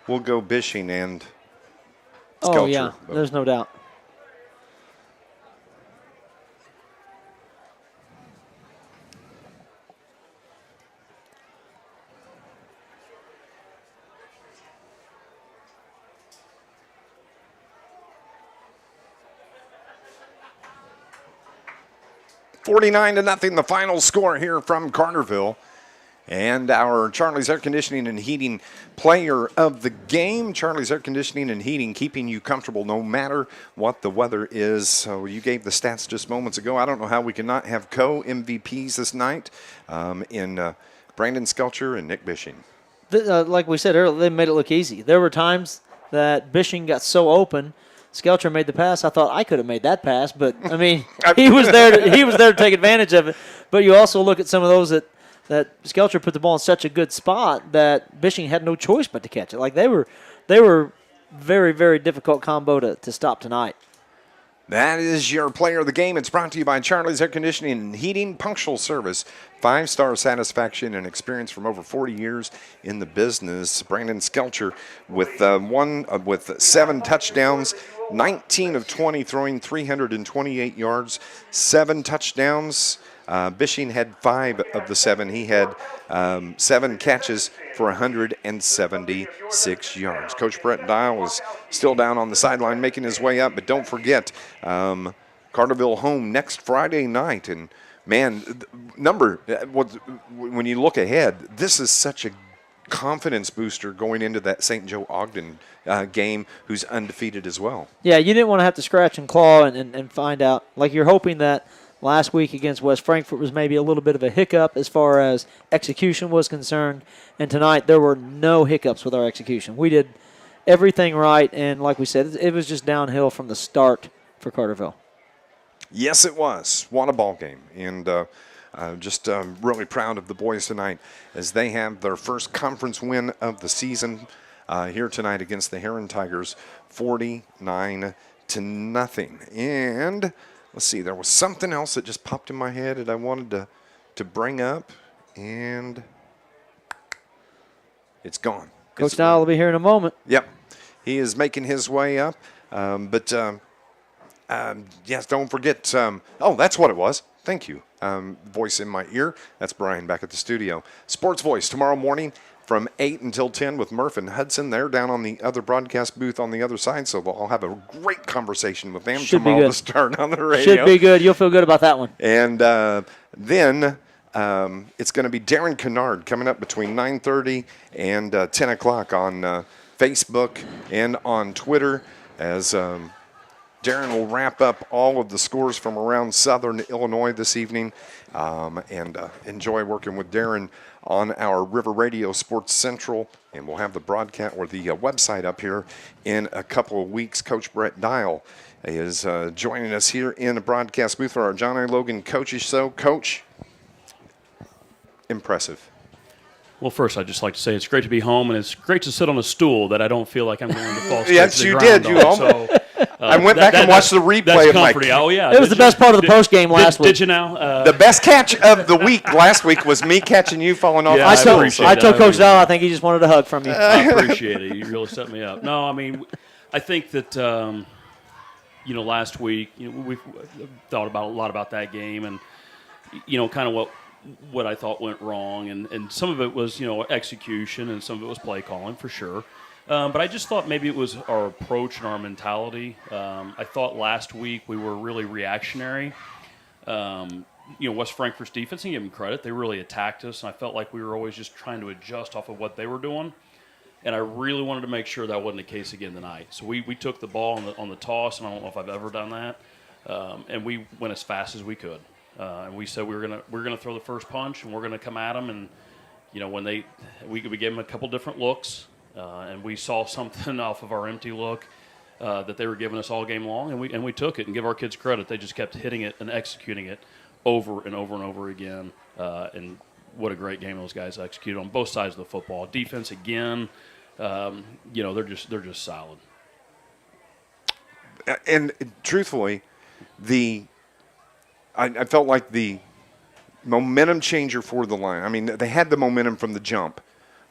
We'll go Bishing and Skelcher. Oh, yeah, there's no doubt. $49-0, the final score here from Carterville. And our Charlie's Air Conditioning and Heating player of the game. Charlie's Air Conditioning and Heating, keeping you comfortable no matter what the weather is. So you gave the stats just moments ago. I don't know how we cannot have co-MVPs this night in Brandon Skelcher and Nick Bishing. Like we said earlier, they made it look easy. There were times that Bishing got so open, Skelcher made the pass. I thought I could have made that pass, but I mean, he was there to take advantage of it. But you also look at some of those that Skelcher put the ball in such a good spot that Bishing had no choice but to catch it. Like they were very, very difficult combo to stop tonight. That is your player of the game. It's brought to you by Charlie's Air Conditioning and Heating, punctual service, 5-star satisfaction, and experience from over 40 years in the business. Brandon Skelcher with 7 touchdowns, 19 of 20 throwing 328 yards, 7 touchdowns. Bishing had 5 of the 7. He had 7 catches for 176 yards. Coach Brett Dial was still down on the sideline making his way up, but don't forget, Carterville home next Friday night. And, man, when you look ahead, this is such a confidence booster going into that St. Joe Ogden game, who's undefeated as well. Yeah, you didn't want to have to scratch and claw and find out. Like, you're hoping that last week against West Frankfort was maybe a little bit of a hiccup as far as execution was concerned. And tonight there were no hiccups with our execution. We did everything right, and like we said, it was just downhill from the start for Carterville. Yes, it was. What a ball game. And just really proud of the boys tonight as they have their first conference win of the season here tonight against the Herrin Tigers, 49-0. And let's see, there was something else that just popped in my head that I wanted to bring up, and it's gone. Coach Dial will be here in a moment. Yep. He is making his way up. Yes, don't forget. That's what it was. Thank you. Voice in my ear. That's Brian back at the studio. Sports Voice tomorrow morning from 8 until 10 with Murph and Hudson. They're down on the other broadcast booth on the other side, so I'll have a great conversation with them tomorrow to start on the radio. Should be good. You'll feel good about that one. And then it's going to be Darren Kennard coming up between 9:30 and 10 o'clock on Facebook and on Twitter as Darren will wrap up all of the scores from around Southern Illinois this evening, and enjoy working with Darren on our River Radio Sports Central, and we'll have the broadcast or the website up here in a couple of weeks. Coach Brett Dial is joining us here in the broadcast booth for our John A. Logan Coaches Show. Coach, impressive. Well, first, I'd just like to say it's great to be home, and it's great to sit on a stool that I don't feel like I'm going to fall straight Yes, to the you ground did. You on. almost. So, I went back and watched the replay of my. Oh yeah, it was the best part of the post game last week. Did you now? The best catch of the week last week was me catching you falling off. Yeah, the stool. I told Coach Dial I think he just wanted a hug from you. I appreciate it. You really set me up. No, I mean, I think that last week we've thought about a lot about that game, and kind of what I thought went wrong, and some of it was execution, and some of it was play calling for sure. But I just thought maybe it was our approach and our mentality. I thought last week we were really reactionary. West Frankfort's defense, and give them credit, they really attacked us, and I felt like we were always just trying to adjust off of what they were doing. And I really wanted to make sure that wasn't the case again tonight. So we took the ball on the toss, and I don't know if I've ever done that. And we went as fast as we could. And we said we're gonna throw the first punch, and we're gonna come at them. And when we gave them a couple different looks, and we saw something off of our empty look that they were giving us all game long, and we took it. And give our kids credit, they just kept hitting it and executing it over and over and over again. And what a great game those guys executed on both sides of the football. Defense again, they're just solid. And truthfully, I felt like the momentum changer for the line. I mean, they had the momentum from the jump,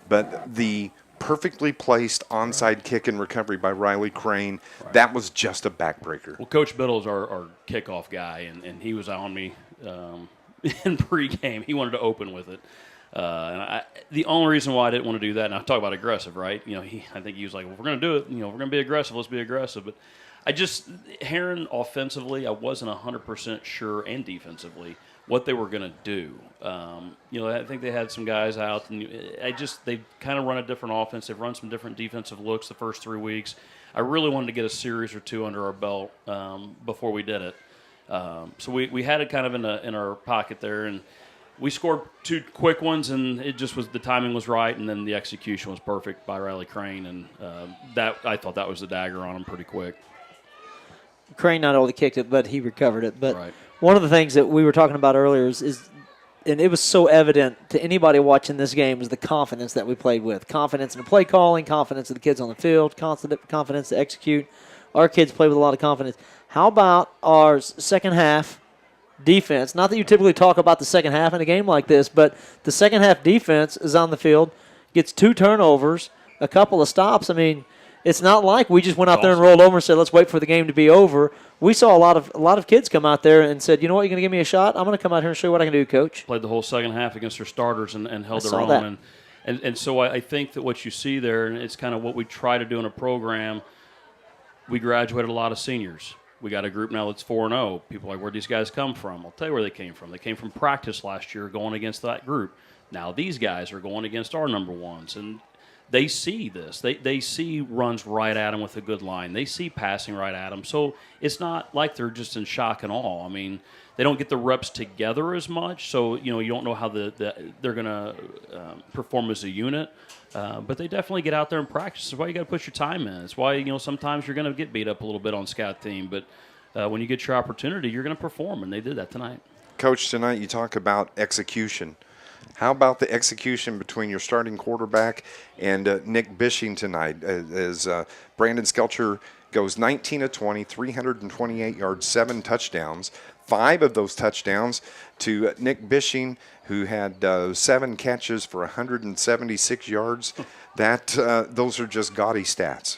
but the perfectly placed onside kick and recovery by Riley Crain, that was just a backbreaker. Well, Coach Biddle's our kickoff guy, and he was on me in pregame. He wanted to open with it. The only reason why I didn't want to do that, and I talk about aggressive, right? I think he was like, well, if we're going to do it, we're going to be aggressive, let's be aggressive. But Herrin offensively, I wasn't 100% sure, and defensively, what they were going to do. I think they had some guys out, and they've kind of run a different offense. They've run some different defensive looks the first 3 weeks. I really wanted to get a series or two under our belt before we did it. So we had it kind of in our pocket there, and we scored 2 quick ones, and it just was the timing was right, and then the execution was perfect by Riley Crain, and I thought that was the dagger on him pretty quick. Crain not only kicked it, but he recovered it. But right. One of the things that we were talking about earlier is, and it was so evident to anybody watching this game, is the confidence that we played with. Confidence in the play calling, confidence of the kids on the field, confidence to execute. Our kids play with a lot of confidence. How about our second half defense? Not that you typically talk about the second half in a game like this, but the second half defense is on the field, gets 2 turnovers, a couple of stops. I mean, it's not like we just went out there and rolled over and said, let's wait for the game to be over. We saw a lot of kids come out there and said, you know what, you're going to give me a shot? I'm going to come out here and show you what I can do, Coach. Played the whole second half against their starters and held their own. That. And so I think that what you see there, and it's kind of what we try to do in a program, we graduated a lot of seniors. We got a group now that's 4-0. People are like, where'd these guys come from? I'll tell you where they came from. They came from practice last year going against that group. Now these guys are going against our number ones, and they see this. They see runs right at them with a good line. They see passing right at them. So it's not like they're just in shock and awe. I mean, they don't get the reps together as much, so you don't know how they're going to perform as a unit. But they definitely get out there and practice. That's why you got to put your time in. It's why sometimes you're going to get beat up a little bit on scout team, but when you get your opportunity, you're going to perform, and they did that tonight. Coach, tonight you talk about execution. How about the execution between your starting quarterback and Nick Bishing tonight? As Brandon Skelcher goes 19 of 20, 328 yards, 7 touchdowns. 5 of those touchdowns to Nick Bishing, who had 7 catches for 176 yards. Those are just gaudy stats.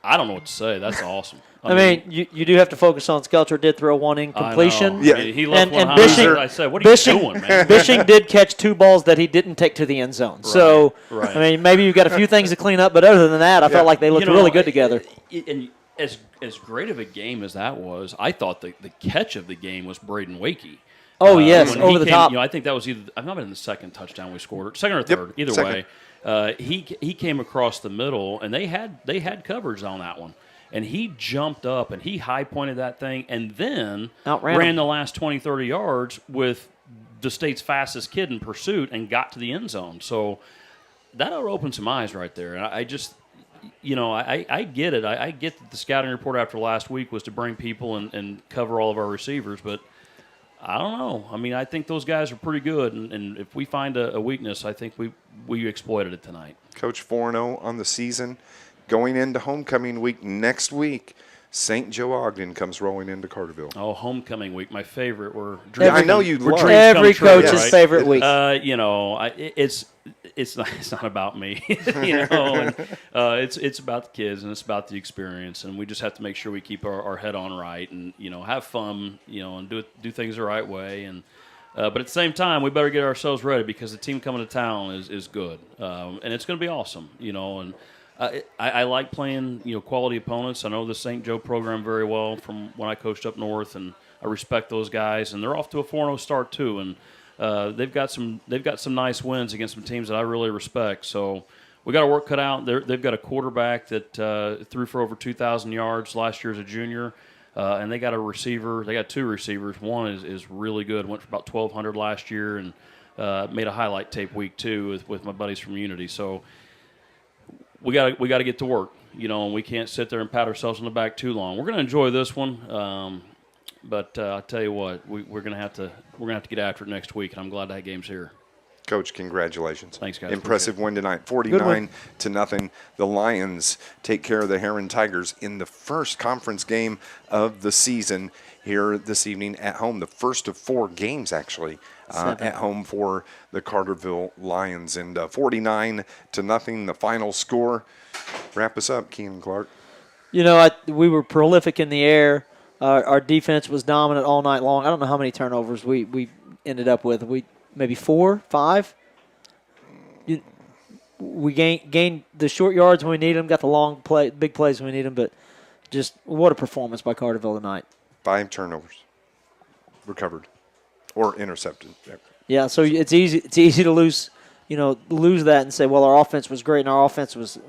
I don't know what to say. That's awesome. I mean, you do have to focus on Skelcher did throw one incompletion. Yeah, he left one high. Bishing, I said, what are you doing, man? Bishing did catch 2 balls that he didn't take to the end zone. So, right. I mean, maybe you've got a few things to clean up, but other than that, I felt like they looked really good together. And as great of a game as that was, I thought the catch of the game was Braden Wakey. Oh, yes, over the top. I think that was either – I've not been in the second touchdown we scored, second or third, either second. way. He came across the middle, and they had coverage on that one. And he jumped up, and he high-pointed that thing, and then ran the last 20, 30 yards with the state's fastest kid in pursuit and got to the end zone. So that opened some eyes right there. And I just – I get it. I get that the scouting report after last week was to bring people and cover all of our receivers, but I don't know. I mean, I think those guys are pretty good, and if we find a weakness, I think we exploited it tonight. Coach, 4-0 on the season. Going into homecoming week next week, St. Joe Ogden comes rolling into Carterville. Oh, homecoming week, my favorite. I know you'd love every coach's favorite week. It's not about me. It's about the kids and it's about the experience, and we just have to make sure we keep our head on right and have fun, and do things the right way. And but at the same time, we better get ourselves ready because the team coming to town is good, and it's going to be awesome. And I like playing quality opponents. I know the St. Joe program very well from when I coached up north, and I respect those guys. And they're off to a 4-0 start too, and they've got some nice wins against some teams that I really respect. So we got our work cut out. They've got a quarterback that threw for over 2,000 yards last year as a junior, and they got a receiver. They got 2 receivers. One is really good. Went for about 1,200 last year, and made a highlight tape week 2 with my buddies from Unity. So we got to get to work, and we can't sit there and pat ourselves on the back too long. We're going to enjoy this one, but I'll tell you what, we're going to have to get after it next week, and I'm glad that game's here. Coach, congratulations. Thanks, guys. Impressive win tonight, 49-0. The Lions take care of the Herrin Tigers in the first conference game of the season here this evening at home. The first of 4 games, actually, at home for the Carterville Lions. And 49-0, the final score. Wrap us up, Keenan Clark. We were prolific in the air. Our defense was dominant all night long. I don't know how many turnovers we ended up with. Maybe 4, 5. We gained the short yards when we need them, got the big plays when we need them, but just what a performance by Carterville tonight. 5 turnovers recovered or intercepted. Yeah, so it's easy to lose that and say, well, our offense was great and our offense was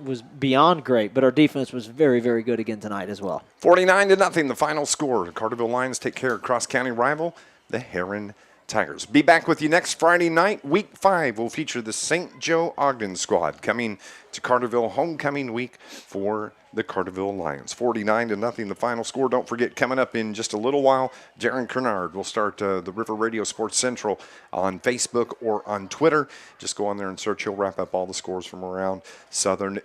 beyond great, but our defense was very, very good again tonight as well. 49-0, the final score. The Carterville Lions take care of cross-county rival, the Herrin Tigers. Be back with you next Friday night. Week 5 will feature the St. Joe Ogden squad coming to Carterville homecoming week for the Carterville Lions. 49-0, the final score. Don't forget, coming up in just a little while, Jaron Kernard will start the River Radio Sports Central on Facebook or on Twitter. Just go on there and search. He'll wrap up all the scores from around Southern